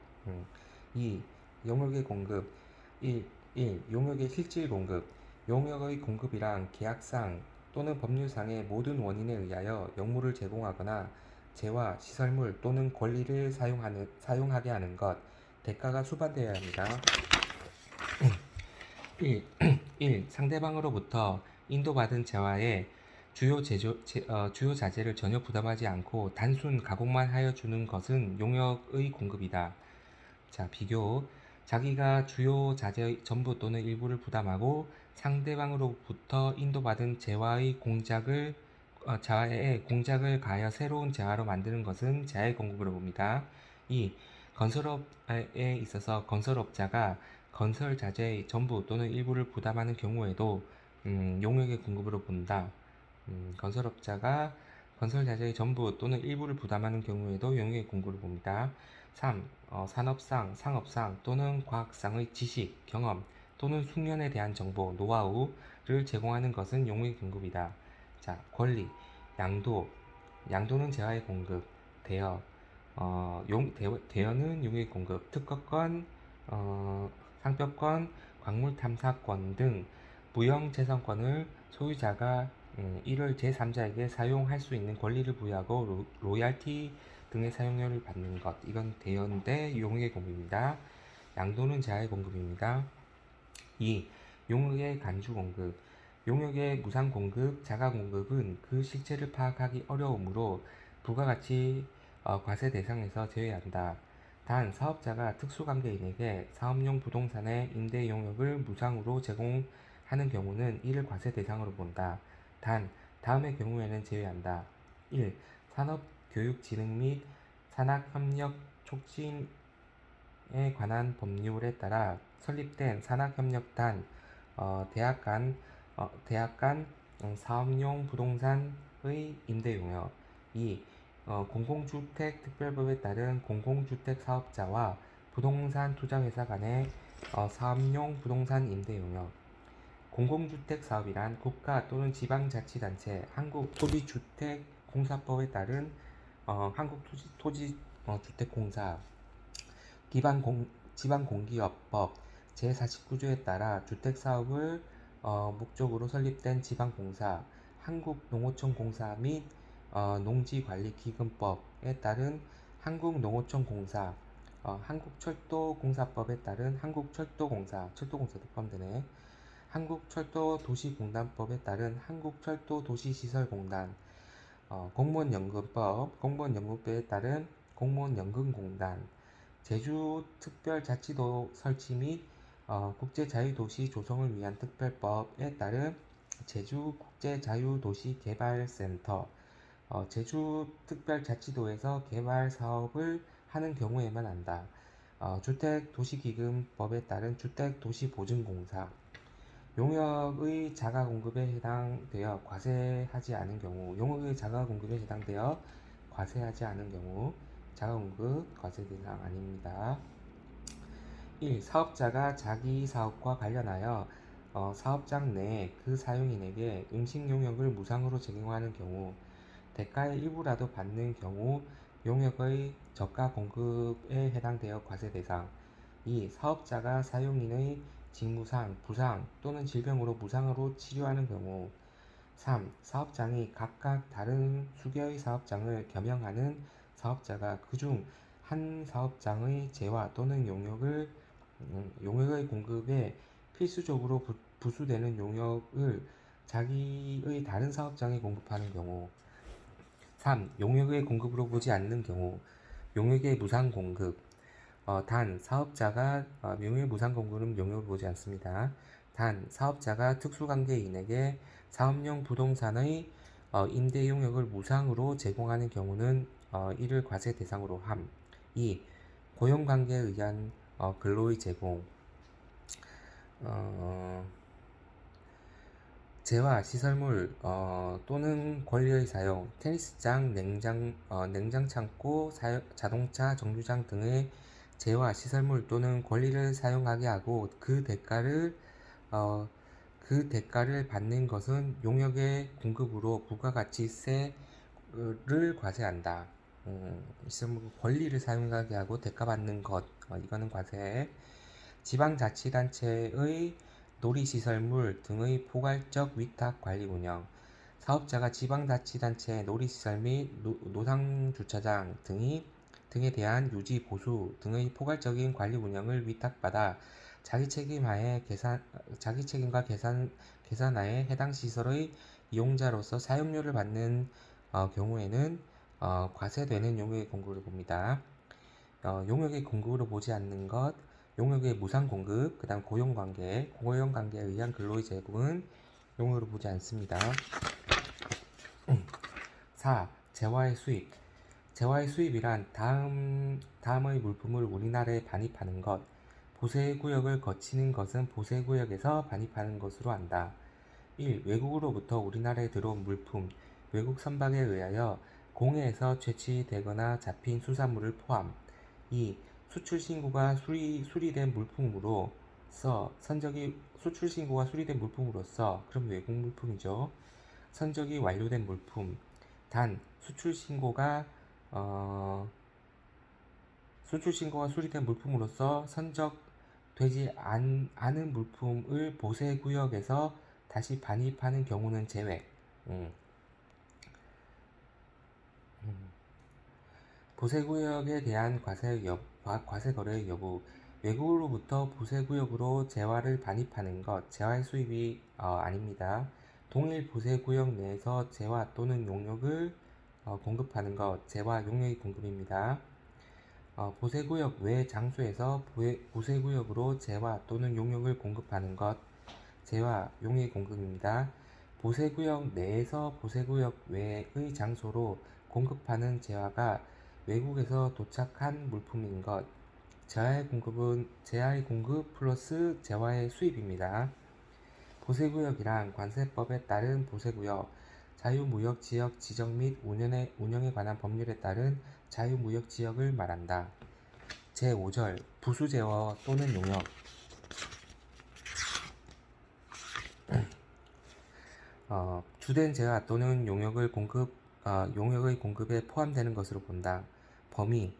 2. 용역의 공급. 1. 용역의 실질 공급. 용역의 공급이란 계약상 또는 법률상의 모든 원인에 의하여 역물을 제공하거나 재화, 시설물 또는 권리를 사용하게 하는 것. 대가가 수반되어야 합니다. 1. 상대방으로부터 인도받은 재화의 주요 자재를 전혀 부담하지 않고 단순 가공만 하여 주는 것은 용역의 공급이다. 자, 비교. 자기가 주요 자재의 전부 또는 일부를 부담하고 상대방으로부터 인도받은 재화의 공작을 가하여 새로운 재화로 만드는 것은 재화의 공급으로 봅니다. 2. 건설업에 있어서 건설업자가 건설 자재의 전부 또는 일부를 부담하는 경우에도 용역의 공급으로 본다. 건설업자가 건설 자재의 전부 또는 일부를 부담하는 경우에도 용역의 공급을 봅니다. 3. 산업상, 상업상 또는 과학상의 지식, 경험 또는 숙련에 대한 정보, 노하우를 제공하는 것은 용역의 공급이다. 자, 권리, 양도, 양도는 재화의 공급, 대여는 용역의 공급, 특허권, 상표권, 광물 탐사권 등 무형재산권을 소유자가 이를 제3자에게 사용할 수 있는 권리를 부여하고 로얄티 등의 사용료를 받는 것. 이건 대여인데 용역의 공급입니다. 양도는 재화의 공급입니다. 2. 용역의 간주 공급. 용역의 무상 공급, 자가 공급은 그 실체를 파악하기 어려우므로 부가가치 과세 대상에서 제외한다. 단, 사업자가 특수관계인에게 사업용 부동산의 임대 용역을 무상으로 제공하는 경우는 이를 과세 대상으로 본다. 단, 다음의 경우에는 제외한다. 1. 산업교육진흥 및 산학협력 촉진에 관한 법률에 따라 설립된 산학협력단, 대학 간 사업용 부동산의 임대용역. 2. 공공주택특별법에 따른 공공주택 사업자와 부동산 투자회사 간의 사업용 부동산 임대용역. 공공주택 사업이란 국가 또는 지방자치단체, 한국토지주택공사법에 따른 한국토지주택공사, 지방공기업법 제49조에 따라 주택사업을 목적으로 설립된 지방공사, 한국농어촌공사 및 농지관리기금법에 따른 한국농어촌공사, 한국철도공사법에 따른 한국철도공사, 철도공사도 포함되네. 한국철도도시공단법에 따른 한국철도도시시설공단, 공무원연금법에 따른 공무원연금공단, 제주특별자치도 설치 및 국제자유도시 조성을 위한 특별법에 따른 제주국제자유도시개발센터, 제주특별자치도에서 개발사업을 하는 경우에만 한다. 주택도시기금법에 따른 주택도시보증공사. 용역의 자가공급에 해당되어 과세하지 않은 경우, 자가공급 과세 대상 아닙니다. 1. 사업자가 자기 사업과 관련하여 사업장 내에 그 사용인에게 음식용역을 무상으로 제공하는 경우, 대가의 일부라도 받는 경우 용역의 저가 공급에 해당되어 과세 대상. 2. 사업자가 사용인의 직무상, 부상 또는 질병으로 무상으로 치료하는 경우. 3. 사업장이 각각 다른 수개의 사업장을 겸용하는 사업자가 그중 한 사업장의 재화 또는 용역의 공급에 필수적으로 부수되는 용역을 자기의 다른 사업장에 공급하는 경우. 3. 용역의 공급으로 보지 않는 경우. 용역의 무상 공급. 단, 사업자가 용역의 무상 공급은 용역을 보지 않습니다. 단, 사업자가 특수관계인에게 사업용 부동산의 임대 용역을 무상으로 제공하는 경우는 이를 과세 대상으로 함. 2. 고용관계에 의한 근로의 제공. 재화, 시설물 또는 권리의 사용, 테니스장, 냉장창고, 자동차 정류장 등의 재화, 시설물 또는 권리를 사용하게 하고 그 그 대가를 받는 것은 용역의 공급으로 부가가치세를 과세한다. 있으면 권리를 사용하게 하고 대가 받는 것, 이거는 과세. 지방자치단체의 놀이시설물 등의 포괄적 위탁 관리 운영. 사업자가 지방자치단체의 놀이시설 및 노상주차장 등에 대한 유지, 보수 등의 포괄적인 관리 운영을 위탁받아 자기 책임과 계산하에 해당 시설의 이용자로서 사용료를 받는 경우에는 과세되는 용역의 공급을 봅니다. 용역의 공급으로 보지 않는 것, 용역의 무상 공급, 그 다음 고용관계에 의한 근로의 제공은 용역으로 보지 않습니다. 4. 재화의 수입. 재화의 수입이란 다음의 물품을 우리나라에 반입하는 것, 보세구역을 거치는 것은 보세구역에서 반입하는 것으로 한다. 1. 외국으로부터 우리나라에 들어온 물품, 외국 선박에 의하여 공해에서 채취되거나 잡힌 수산물을 포함. 2. 수출신고가 수리된 물품으로서 그럼 외국 물품이죠. 선적이 완료된 물품. 단 수출신고가 수리된 물품으로서 선적되지 않은 물품을 보세구역에서 다시 반입하는 경우는 제외. 보세구역에 대한 과세 거래의 여부. 외국으로부터 보세구역으로 재화를 반입하는 것, 재화의 수입이 아닙니다. 동일 보세구역 내에서 재화 또는 용역을 공급하는 것, 재화 용역의 공급입니다. 보세구역 외 장소에서 보세구역으로 재화 또는 용역을 공급하는 것, 재화 용역의 공급입니다. 보세구역 내에서 보세구역 외의 장소로 공급하는 재화가 외국에서 도착한 물품인 것, 재화의 공급 플러스 재화의 수입입니다. 보세구역이란 관세법에 따른 보세구역, 자유무역지역 지정 및 운영에 관한 법률에 따른 자유무역지역을 말한다. 제5절 부수제어 또는 용역. 주된 재화 또는 용역의 공급에 포함되는 것으로 본다. 범위,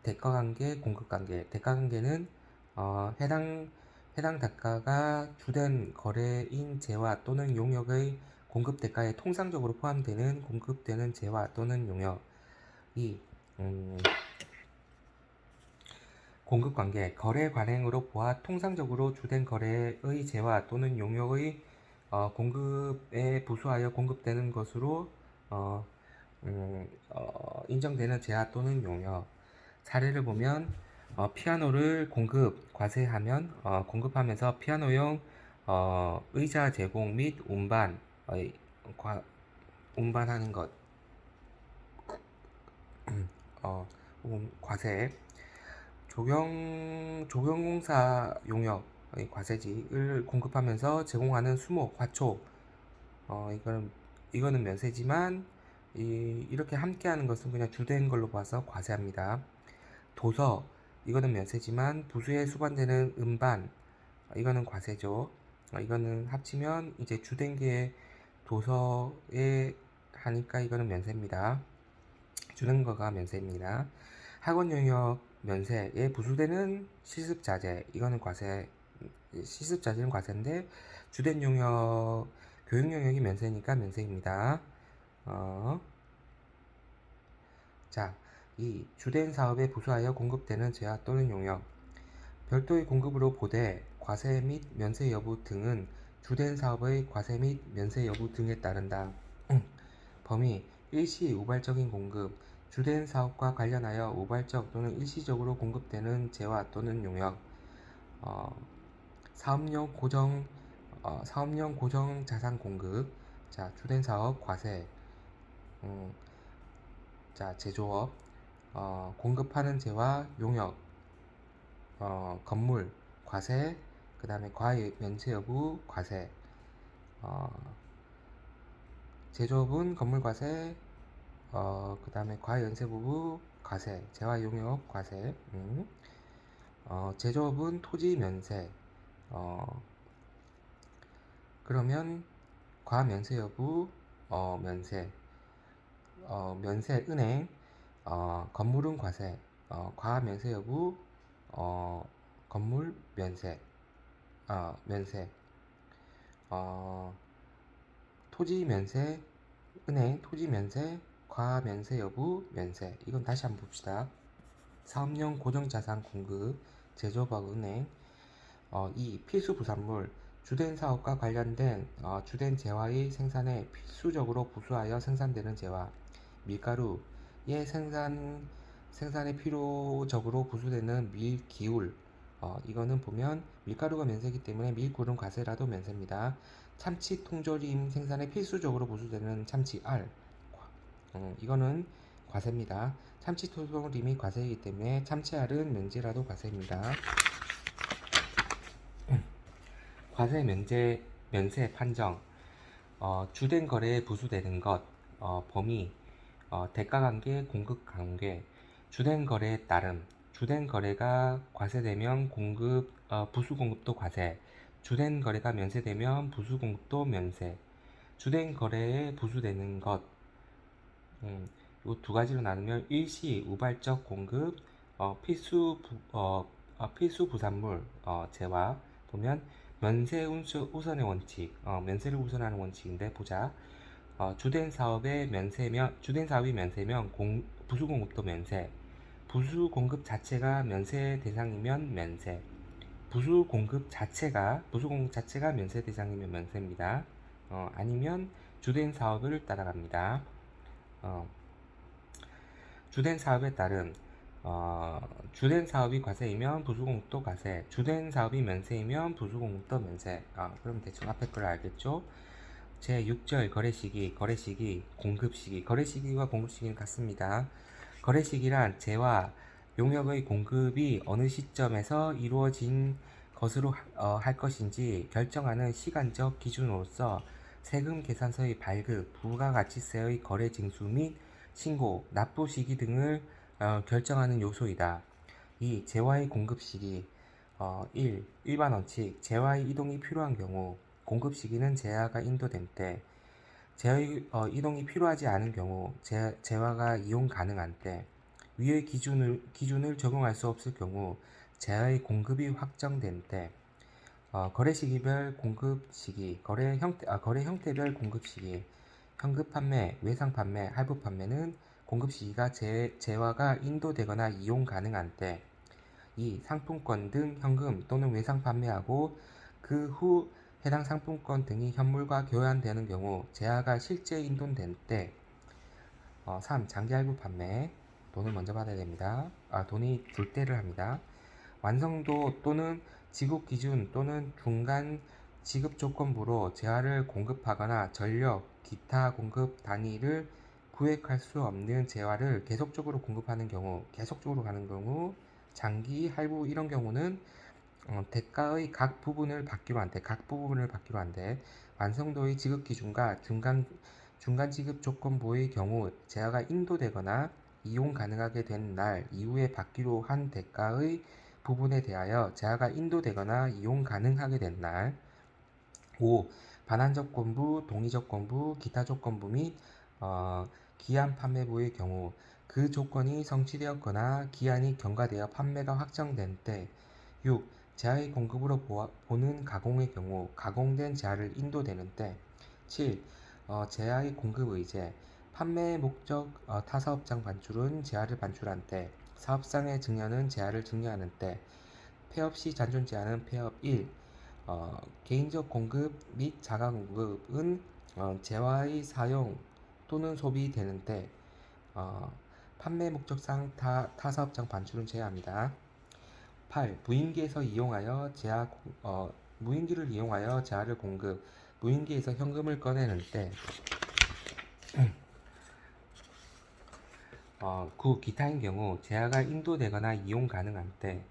대가관계, 공급관계. 대가관계는 해당 대가가 주된 거래인 재화 또는 용역의 공급 대가에 통상적으로 포함되는 공급되는 재화 또는 용역. 2. 공급관계, 거래 관행으로 보아 통상적으로 주된 거래의 재화 또는 용역의 공급에 부수하여 공급되는 것으로 인정되는 재화 또는 용역. 사례를 보면 피아노를 공급하면서 피아노용 의자 제공 및 운반하는 것, 과세. 조경공사 용역의 과세지를 공급하면서 제공하는 수목, 화초, 이거는 면세지만 이렇게 함께하는 것은 그냥 주된 걸로 봐서 과세합니다. 도서, 이거는 면세지만 부수에 수반되는 음반, 이거는 과세죠. 이거는 합치면 이제 주된 게 도서에 하니까 이거는 면세입니다. 주는 거가 면세입니다. 학원 용역 면세에 부수되는 실습자재, 이거는 실습자재는 과세인데 주된 용역 교육 용역이 면세니까 면세입니다. 자, 이 주된 사업에 부수하여 공급되는 재화 또는 용역, 별도의 공급으로 보되 과세 및 면세 여부 등은 주된 사업의 과세 및 면세 여부 등에 따른다. 범위, 일시 우발적인 공급, 주된 사업과 관련하여 우발적 또는 일시적으로 공급되는 재화 또는 용역, 사업용 고정 자산 공급. 자, 주된 사업 과세. 자, 제조업, 공급하는 재화 용역, 건물 과세, 그 다음에 과외 면세 여부 과세. 제조업은 건물 과세, 그 다음에 과외 연세 부부 과세, 재화 용역 과세. 제조업은 토지 면세, 그러면 과면세 여부, 면세, 면세 은행, 건물은 과세, 과면세 여부, 건물 면세, 면세, 어, 토지 면세, 은행, 토지 면세, 과면세 여부, 면세. 이건 다시 한번 봅시다. 사업용 고정자산 공급, 제조업 은행. 2. 필수 부산물, 주된 사업과 관련된 주된 재화의 생산에 필수적으로 부수하여 생산되는 재화, 밀가루의 생산에 필요적으로 부수되는 밀기울. 이거는 보면 밀가루가 면세이기 때문에 밀굴은 과세라도 면세입니다. 참치 통조림 생산에 필수적으로 부수되는 참치알. 이거는 과세입니다. 참치 통조림이 과세이기 때문에 참치알은 면제라도 과세입니다. 과세 면세 판정. 주된 거래에 부수되는 것, 범위, 대가 관계, 공급 관계, 주된 거래에 따름, 주된 거래가 과세되면 부수 공급도 과세, 주된 거래가 면세되면 부수 공급도 면세, 주된 거래에 부수되는 것, 이 두 가지로 나누면 일시 우발적 공급, 필수 부산물, 재화 보면 면세 우선의 원칙, 면세를 우선하는 원칙인데 보자. 주된 사업이 면세면 부수 공급도 면세, 부수 공급 자체가 면세 대상이면 면세, 부수 공급 자체가 면세 대상이면 면세입니다. 아니면 주된 사업을 따라갑니다. 주된 사업에 따른 주된 사업이 과세이면 부수공급도 과세, 주된 사업이 면세이면 부수공급도 면세. 그럼 대충 앞에 걸 알겠죠? 제6절 거래시기, 공급시기. 거래시기와 공급시기는 같습니다. 거래시기란 재화, 용역의 공급이 어느 시점에서 이루어진 것으로 할 것인지 결정하는 시간적 기준으로서 세금 계산서의 발급, 부가가치세의 거래 징수 및 신고, 납부 시기 등을 결정하는 요소이다. 2. 재화의 공급 시기. 1. 일반 원칙. 재화의 이동이 필요한 경우, 공급 시기는 재화가 인도될 때, 재화의 이동이 필요하지 않은 경우, 재화가 이용 가능한 때, 위의 기준을 적용할 수 없을 경우, 재화의 공급이 확정된 때, 거래 시기별 공급 시기, 거래 형태별 공급 시기, 현금 판매, 외상 판매, 할부 판매는 공급 시기가 재화가 인도되거나 이용 가능한 때. 2. 상품권 등 현금 또는 외상 판매하고 그 후 해당 상품권 등이 현물과 교환되는 경우 재화가 실제 인도된 때. 3. 장기 할부 판매, 돈을 먼저 받아야 됩니다. 돈이 줄 때를 합니다. 완성도 또는 지급 기준 또는 중간 지급 조건부로 재화를 공급하거나 전력, 기타 공급 단위를 구획할 수 없는 재화를 계속적으로 공급하는 경우, 계속적으로 가는 경우, 장기 할부 이런 경우는 대가의 각 부분을 받기로 한데, 완성도의 지급 기준과 중간 지급 조건부의 경우 재화가 인도되거나 이용 가능하게 된 날 이후에 받기로 한 대가의 부분에 대하여 재화가 인도되거나 이용 가능하게 된 날. 5. 반환 조건부, 동의 조건부, 기타 조건부 및 기한 판매부의 경우 그 조건이 성취되었거나 기한이 경과되어 판매가 확정된 때. 6. 재화의 공급으로 보는 가공의 경우 가공된 재화를 인도되는 때. 7. 재화의 공급 의제, 판매 목적 타사업장 반출은 재화를 반출한 때, 사업상의 증여는 재화를 증여하는 때, 폐업 시 잔존 제한은 폐업 1. 개인적 공급 및 자가 공급은 재화의 사용 또는 소비되는 때, 판매 목적상 타사업장 반출은 제외합니다. 8. 무인기를 이용하여 재화를 공급, 무인기에서 현금을 꺼내는 때. 9. 기타인 경우 재화가 인도되거나 이용 가능한 때.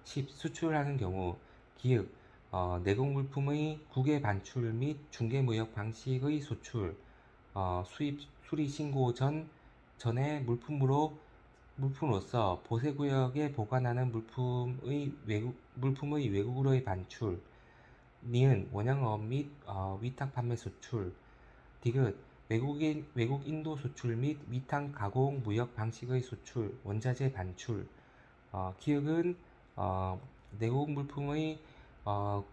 10. 수출하는 경우 기읍, 내국 물품의 국외 반출 및 중개무역 방식의 수출, 수입 수리 신고 전에 물품으로서 보세구역에 보관하는 물품의 외국으로의 반출, 니은 원양어업 및 위탁 판매 수출. 디귿 외국 인도 수출 및 위탁 가공 무역 방식의 수출, 원자재 반출. 기역은 내국 물품의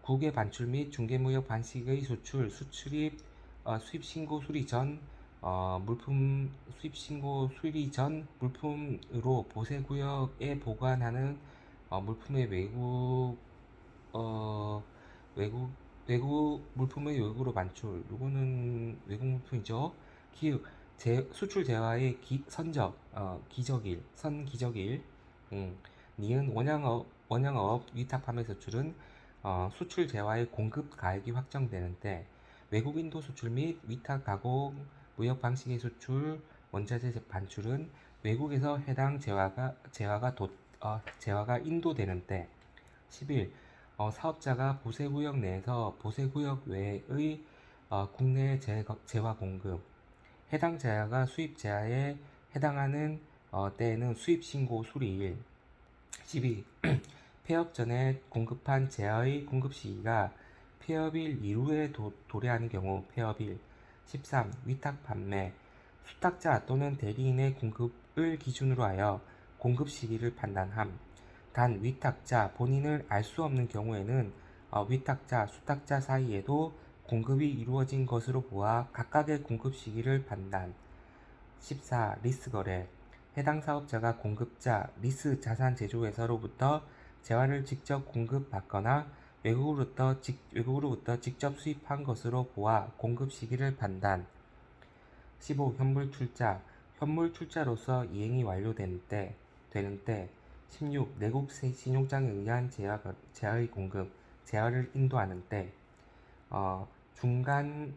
국외 반출 및 중개무역 방식의 수출, 수출입 수입 신고 수리 전 물품 수입 신고 수리 전 물품으로 보세 구역에 보관하는 물품의 어, 외국 물품의 외국으로 반출. 요거는 외국 물품이죠. 기획 수출 재화의 선적 기적일 선기적일. 니은 원양어업 위탁 판매 수출은 수출 재화의 공급 가액이 확정되는 때, 외국 인도 수출 및 위탁 가공 무역 방식의 수출, 원자재 반출은 외국에서 해당 재화가 인도되는 때. 11. 사업자가 보세구역 내에서 보세구역 외의 국내 재화 공급, 해당 재화가 수입 재화에 해당하는 때에는 수입 신고 수리일. 12. 폐업 전에 공급한 재화의 공급 시기가 폐업일 이후에 도래하는 경우 폐업일. 13. 위탁 판매 수탁자 또는 대리인의 공급을 기준으로 하여 공급 시기를 판단함. 단 위탁자 본인을 알 수 없는 경우에는 위탁자, 수탁자 사이에도 공급이 이루어진 것으로 보아 각각의 공급 시기를 판단. 14. 리스 거래 해당 사업자가 공급자, 리스 자산 제조회사로부터 재화를 직접 공급받거나 외국으로부터 직접 수입한 것으로 보아 공급 시기를 판단. 15. 현물 출자로서 이행이 되는 때. 16. 내국 신용장에 의한 재화의 공급, 재화를 인도하는 때. 중간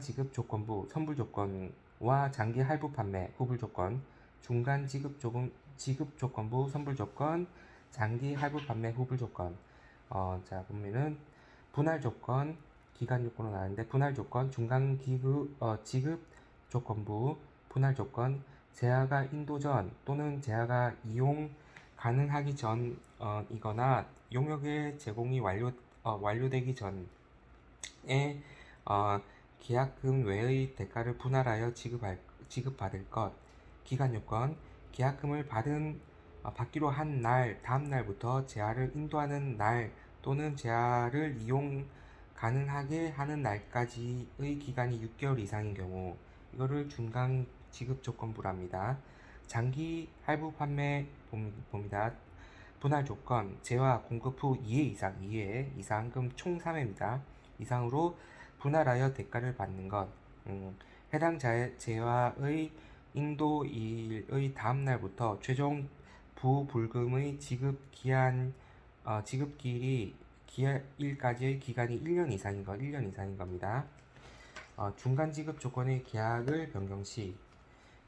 지급 조건부, 선불 조건과 장기 할부 판매, 후불 조건. 중간 지급 조건부, 선불 조건, 장기 할부 판매, 후불 조건. 자, 보면은 분할 조건, 기간 조건으로 나왔는데, 분할 조건, 중간 지급 조건부, 분할 조건, 재화가 인도 전 또는 재화가 이용 가능하기 전이거나 용역의 제공이 완료되기 전에 계약금 외의 대가를 분할하여 지급받을 것. 기간 요건 계약금을 받기로 한 날 다음 날부터 재화를 인도하는 날 또는 재화를 이용 가능하게 하는 날까지의 기간이 6개월 이상인 경우, 이거를 중간 지급 조건부랍니다. 장기 할부 판매 봅니다. 분할 조건 재화 공급 후 2회 이상 그럼 총 3회입니다. 이상으로 분할하여 대가를 받는 것. 해당 재화의 인도일의 다음 날부터 최종 부불금의 기일까지의 기간이 1년 이상인 겁니다. 중간 지급 조건의 계약을 변경 시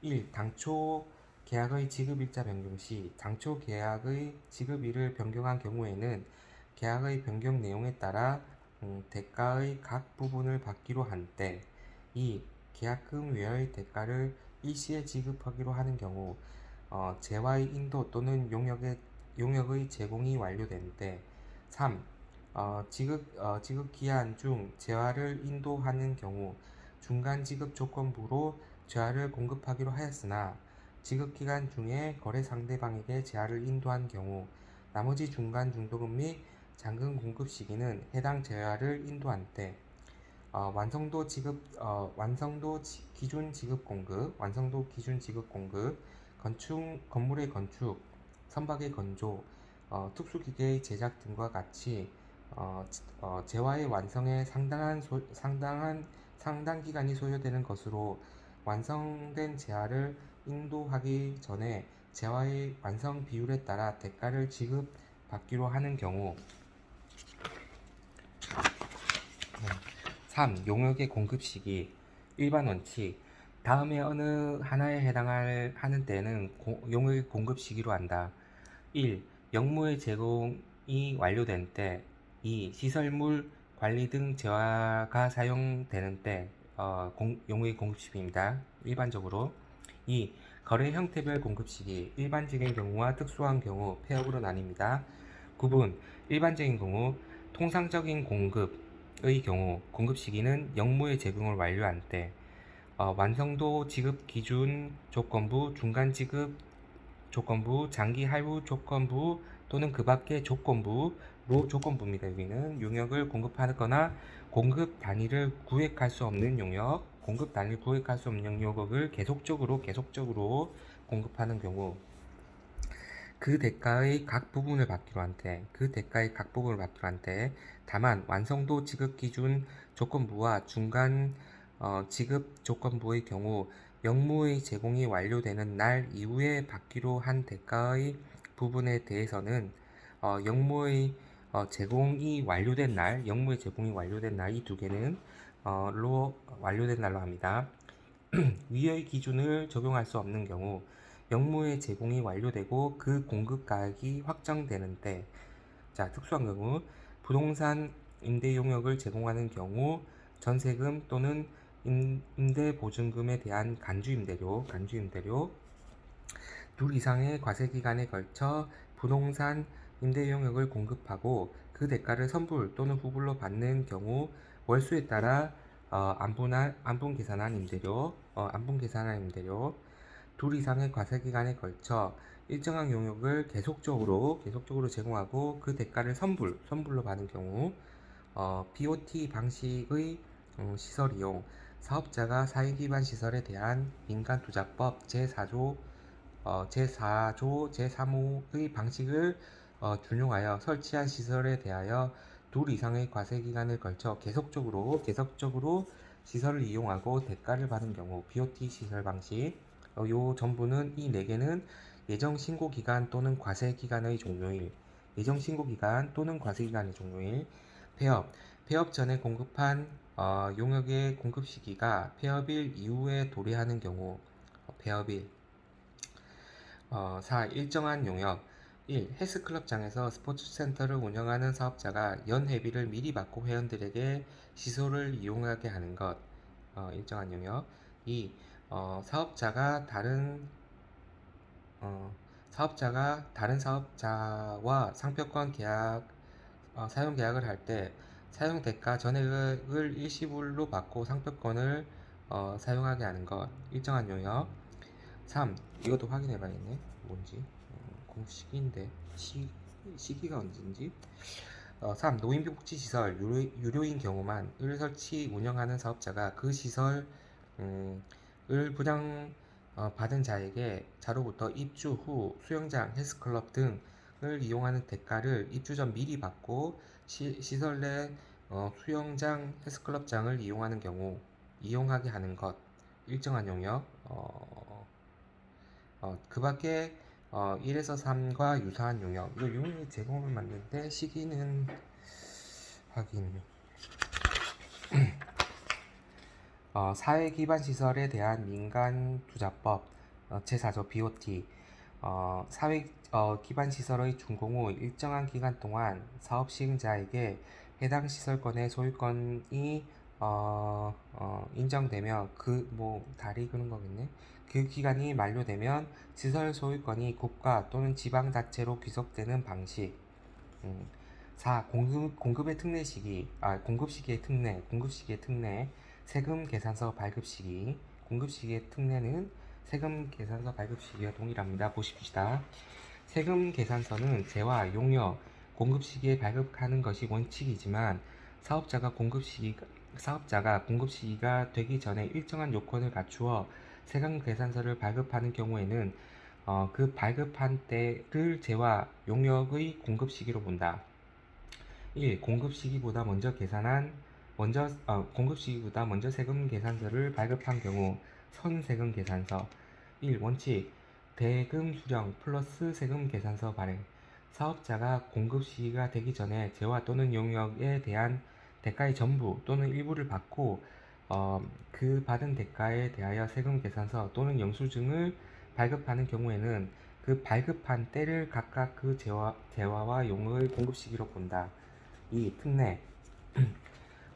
1. 당초 계약의 지급일자 변경 시 당초 계약의 지급일을 변경한 경우에는 계약의 변경 내용에 따라 대가의 각 부분을 받기로 한 때. 2. 계약금 외의 대가를 일시에 지급하기로 하는 경우 재화의 인도 또는 용역의 제공이 완료된 때. 3. 지급 기한 중 재화를 인도하는 경우 중간 지급 조건부로 재화를 공급하기로 하였으나 지급 기간 중에 거래 상대방에게 재화를 인도한 경우 나머지 중간 중도금 및 잔금 공급 시기는 해당 재화를 인도한 때. 완성도 기준 지급 공급, 건물의 건축, 선박의 건조, 특수기계의 제작 등과 같이 재화의 완성에 상당 기간이 소요되는 것으로 완성된 재화를 인도하기 전에 재화의 완성 비율에 따라 대가를 지급받기로 하는 경우. 3. 용역의 공급 시기. 일반 원칙 다음에 어느 하나에 해당하는 때는 용역의 공급 시기로 한다. 1. 영무의 제공이 완료된 때. 2. 시설물 관리 등 재화가 사용되는 때 용역의 공급 시기입니다. 일반적으로. 2. 거래 형태별 공급 시기 일반적인 경우와 특수한 경우 폐업으로 나뉩니다. 구분 일반적인 경우 통상적인 공급 경우 공급 시기는 영무의 제공을 완료한 때, 완성도 지급 기준 조건부, 중간 지급 조건부, 장기 할부 조건부 또는 그 밖의 조건부로 조건부입니다. 여기는 용역을 공급하거나 공급 단위를 구획할 수 없는 용역, 공급 단위를 구획할 수 없는 용역을 계속적으로 공급하는 경우 그 대가의 각 부분을 받기로 한 때, 다만 완성도 지급 기준 조건부와 중간 지급 조건부의 경우 영무의 제공이 완료되는 날 이후에 받기로 한 대가의 부분에 대해서는 영무의 제공이 완료된 날, 이 두 개는 완료된 날로 합니다. 위의 기준을 적용할 수 없는 경우 영무의 제공이 완료되고 그 공급가액이 확정되는 때, 자, 특수한 경우 부동산 임대 용역을 제공하는 경우 전세금 또는 임대 보증금에 대한 간주임대료 둘 이상의 과세 기간에 걸쳐 부동산 임대 용역을 공급하고 그 대가를 선불 또는 후불로 받는 경우 월수에 따라 안분 계산한 임대료 둘 이상의 과세 기간에 걸쳐 일정한 용역을 계속적으로 제공하고 그 대가를 선불로 받는 경우 BOT 방식의 시설 이용 사업자가 사회기반 시설에 대한 민간투자법 제4조 제3호의 방식을 준용하여 설치한 시설에 대하여 둘 이상의 과세 기간을 걸쳐 계속적으로 시설을 이용하고 대가를 받은 경우 BOT 시설 방식. 요 전부는 이 네 개는 예정 신고 기간 또는 과세 기간의 종료일. 폐업 전에 공급한 용역의 공급 시기가 폐업일 이후에 도래하는 경우 폐업일. 4. 일정한 용역 1. 헬스클럽장에서 스포츠센터를 운영하는 사업자가 연회비를 미리 받고 회원들에게 시설을 이용하게 하는 것. 일정한 용역. 2. 사업자가 다른 사업자와 상표권 계약, 사용 계약을 할 때 사용 대가 전액을 일시불로 받고 상표권을 사용하게 하는 것. 일정한 용역. 3. 이것도 확인해 봐야겠네. 뭔지. 공급 시기인데 시기가 언제인지. 3. 노인복지시설 유료인 경우만 을 설치 운영하는 사업자가 그 시설 을 분양 받은 자로부터 입주 후 수영장, 헬스클럽 등을 이용하는 대가를 입주 전 미리 받고 시설 내 수영장, 헬스클럽장을 이용하는 경우 이용하게 하는 것. 일정한 용역. 그 밖에 1에서 3과 유사한 용역. 이거 용역 제공을 맞는데 시기는 확인. 사회 기반 시설에 대한 민간 투자법 제4조 BOT. 사회 기반 시설의 준공 후 일정한 기간 동안 사업 시행자에게 해당 시설권의 소유권이 인정되며 다리 그는 거겠네. 그 기간이 만료되면 시설 소유권이 국가 또는 지방자치로 귀속되는 방식. 4. 공급의 특례 시기, 공급 시기의 특례, 세금 계산서 발급 시기. 공급 시기의 특례는 세금 계산서 발급 시기와 동일합니다. 보십시다. 세금 계산서는 재와 용역, 공급 시기에 발급하는 것이 원칙이지만 사업자가 공급 시기가 되기 전에 일정한 요건을 갖추어 세금 계산서를 발급하는 경우에는 그 발급한 때를 재와 용역의 공급 시기로 본다. 1. 공급 시기보다 먼저 세금 계산서를 발급한 경우 선세금 계산서. 1. 원칙 대금 수령 플러스 세금 계산서 발행. 사업자가 공급 시기가 되기 전에 재화 또는 용역에 대한 대가의 전부 또는 일부를 받고 그 받은 대가에 대하여 세금 계산서 또는 영수증을 발급하는 경우에는 그 발급한 때를 각각 그 재화와 용역의 공급 시기로 본다. 2. 특례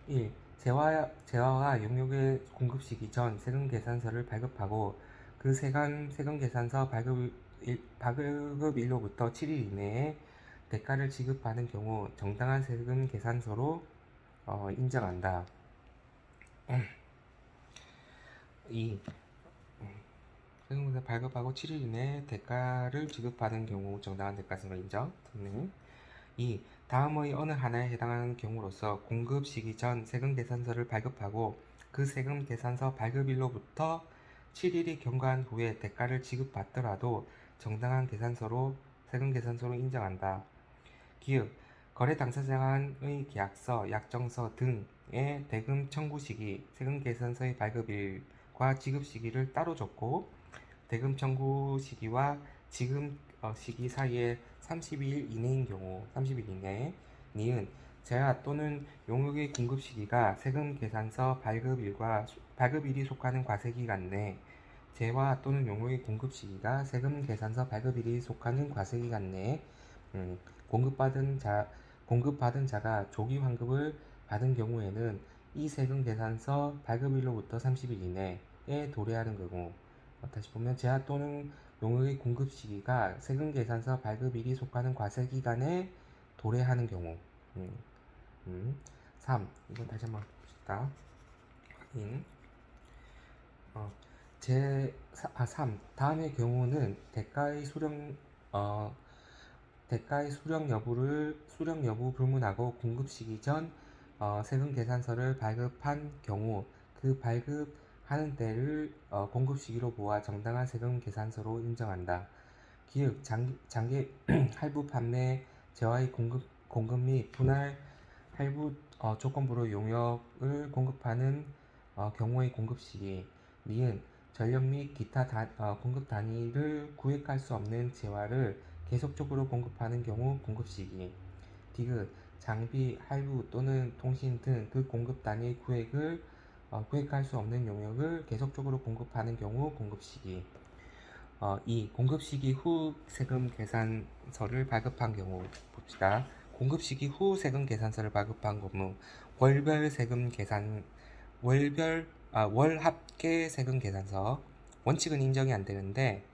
1. 재화와 용역의 공급 시기 전 세금 계산서를 발급하고 그 세금 계산서 발급 일로부터 7일 이내에 대가를 지급하는 경우 정당한 세금 계산서로 인정한다. 2. 세금공사 발급하고 7일 이내에 대가를 지급받은 경우 정당한 대가성을 인정. 2. 다음의 어느 하나에 해당하는 경우로서 공급 시기 전 세금 계산서를 발급하고 그 세금 계산서 발급일로부터 7일이 경과한 후에 대가를 지급받더라도 정당한 세금 계산서로 인정한다. 기읍, 거래 당사자 간의 계약서, 약정서 등의 대금 청구 시기, 세금 계산서의 발급일과 지급 시기를 따로 적고 대금 청구 시기와 지급 시기 사이에 30일 이내인 경우 30일 이내에 니은 재화 또는 용역의 공급 시기가 세금 계산서 발급일이 속하는 과세기간 내 재화 또는 용역의 공급 시기가 세금 계산서 발급일이 속하는 과세기간 내에 공급받은 자가 조기 환급을 받은 경우에는 이 세금 계산서 발급일로부터 30일 이내에 도래하는 경우 다시 보면 재화 또는 용역의 공급 시기가 세금 계산서 발급일이 속하는 과세기간에 도래하는 경우 3. 이건 다시 한번 봅시다. 확인. 3. 다음의 경우는 대가의 수령 여부 불문하고 공급 시기 전 세금 계산서를 발급한 경우 그 발급하는 때를 공급 시기로 보아 정당한 세금 계산서로 인정한다. 기획 장기 할부 판매 재화의 공급 및 분할 할부 조건부로 용역을 공급하는 경우의 공급 시기 니은 전력 및 기타 공급 단위를 구획할 수 없는 재화를 계속적으로 공급하는 경우 공급 시기 디귿 장비, 할부 또는 통신 등 그 공급 단위 구획할 수 없는 용역을 계속적으로 공급하는 경우 공급 시기 2. 공급 시기 후 세금 계산서를 발급한 경우 봅시다. 공급 시기 후 세금 계산서를 발급한 경우 월 합계 세금 계산서 원칙은 인정이 안 되는데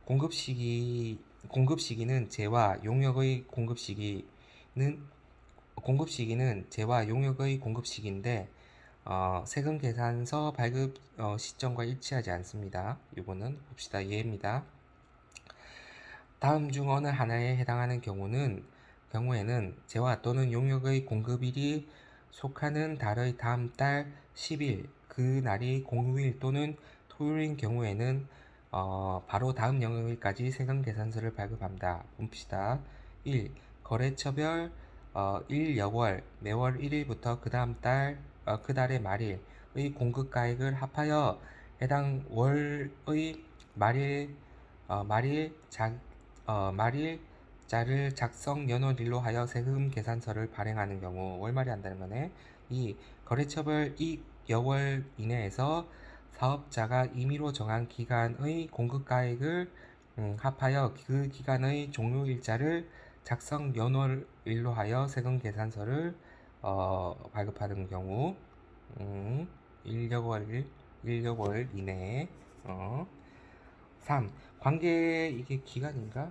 공급 시기는 재와 용역의 공급 시기인데 세금 계산서 발급 시점과 일치하지 않습니다. 이거는 봅시다. 예입니다. 다음 중 어느 하나에 해당하는 경우에는 재화 또는 용역의 공급일이 속하는 달의 다음 달 10일 그 날이 공휴일 또는 토요일인 경우에는 바로 다음 영역일까지 세금 계산서를 발급한다. 봅시다. 1. 거래처별 1여월 매월 1일부터 그 다음 달 그 달의 말일의 공급가액을 합하여 해당 월의 말일자를 작성 연월일로 하여 세금 계산서를 발행하는 경우 월말이 한다는 거네. 2. 거래처별 2여월 이내에서 사업자가 임의로 정한 기간의 공급가액을 합하여 그 기간의 종료일자를 작성 연월일로 하여 세금 계산서를 발급하는 경우 1여월 이내에 3. 관계 이게 기간인가?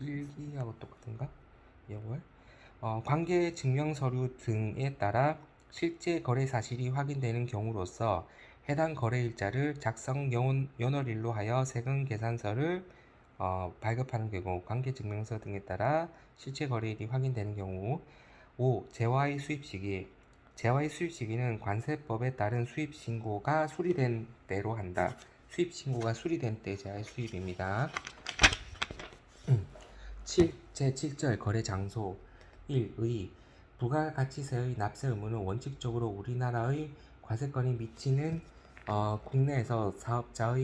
1기하고 똑같은가? 2월 관계 증명서류 등에 따라 실제 거래 사실이 확인되는 경우로서 해당 거래일자를 작성 연월일로 하여 세금 계산서를 발급하는 경우 관계 증명서 등에 따라 실제 거래일이 확인되는 경우 5. 재화의 수입 시기 재화의 수입 시기는 관세법에 따른 수입 신고가 수리된 때로 한다. 수입 신고가 수리된 때 재화의 수입입니다. 제7절 거래 장소 1. 부가가치세의 납세 의무는 원칙적으로 우리나라의 과세권이 미치는 국내에서 사업자에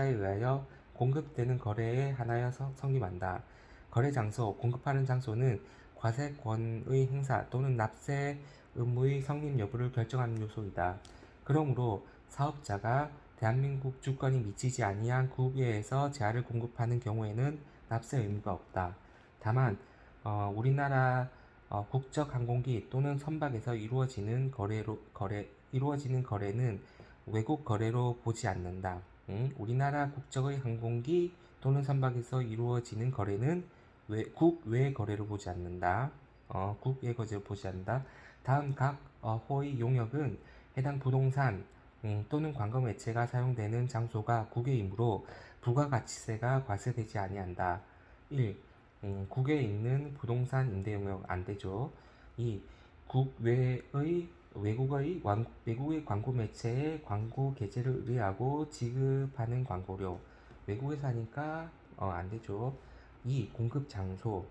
의하여 공급되는 거래에 한하여 성립한다. 거래 장소, 공급하는 장소는 과세권의 행사 또는 납세 의무의 성립 여부를 결정하는 요소이다. 그러므로 사업자가 대한민국 주권이 미치지 아니한 국외에서 재화를 공급하는 경우에는 납세 의무가 없다. 다만 우리나라 국적 항공기 또는 선박에서 이루어지는 거래는 외국 거래로 보지 않는다. 우리나라 국적의 항공기 또는 선박에서 이루어지는 거래는 국외 거래로 보지 않는다. 국외 거주를 보시한다. 다음 각 호의 용역은 해당 부동산 또는 관광 매체가 사용되는 장소가 국외이므로 부가가치세가 과세되지 아니한다. 1. 국외에 있는 부동산 임대 용역 안 되죠. 2. 외국의 광고 매체에 광고 게재를 의뢰하고 지급하는 광고료 외국에서 하니까 안 되죠. 2. 공급 장소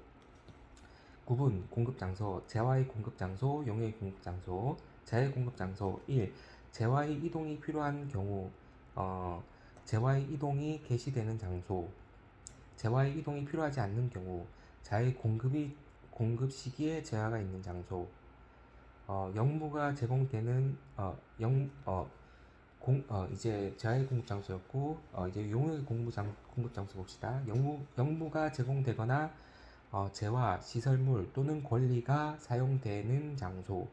구분 공급 장소, 재화의 공급 장소, 용액의 공급 장소, 재화의 공급 장소 1. 재화의 이동이 필요한 경우 재화의 이동이 개시되는 장소 재화의 이동이 필요하지 않는 경우 자의 공급 시기에 재화가 있는 장소 영무가 제공되는 이제 재화의 공급 장소였고 이제 용역의 공급 장소 봅시다. 영무가 제공되거나 재화, 시설물 또는 권리가 사용되는 장소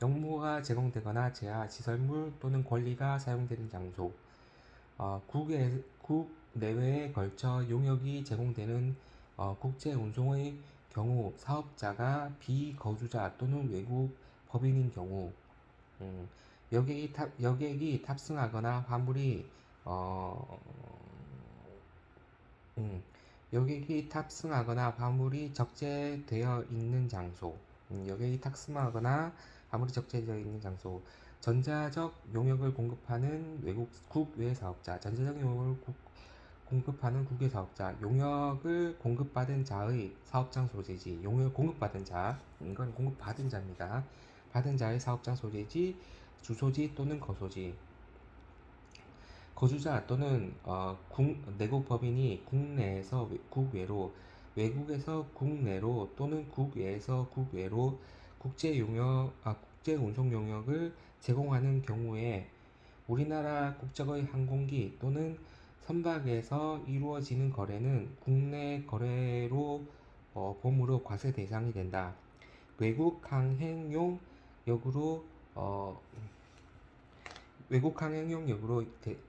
영무가 제공되거나 재화, 시설물 또는 권리가 사용되는 장소 국 내외에 걸쳐 용역이 제공되는 국제 운송의 경우 사업자가 비거주자 또는 외국 법인인 경우 여객이 탑승하거나 화물이 어, 음, 여객이 탑승하거나 화물이 적재되어 있는 장소 여객이 탑승하거나 화물이 적재되어 있는 장소 전자적 용역을 공급하는 국외 사업자 전자적 용역을 공급하는 국외 사업자 용역을 공급받은 자의 사업장 소재지 용역을 공급받은 자 이건 공급받은 자입니다. 받은 자의 사업장 소재지 주소지 또는 거소지 거주자 또는 내국 법인이 국내에서 국외로 외국에서 국내로 또는 국외에서 국외로 국제 운송 용역을 제공하는 경우에 우리나라 국적의 항공기 또는 선박에서 이루어지는 거래는 국내 거래로 봄으로 과세 대상이 된다. 외국 항행용 역으로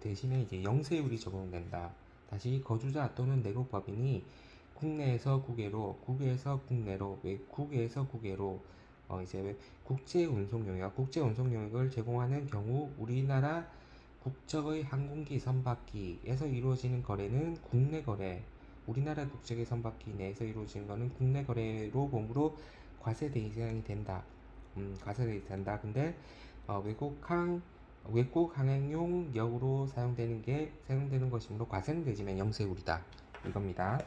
대신에 이제 영세율이 적용된다. 다시 거주자 또는 내국 법인이 국내에서 국외로, 국외에서 국내로, 외국에서 국외로 이제 국제 운송 용역을 제공하는 경우 우리나라 국적의 항공기 선박기에서 이루어지는 거래는 국내 거래. 우리나라 국적의 선박기 내에서 이루어지는 거는 국내 거래로 봄으로 과세 대상이 된다. 과세 대상이 된다. 근데 외국 항행용 역으로 사용되는 것이므로 과세는 되지만 영세율이다. 이겁니다.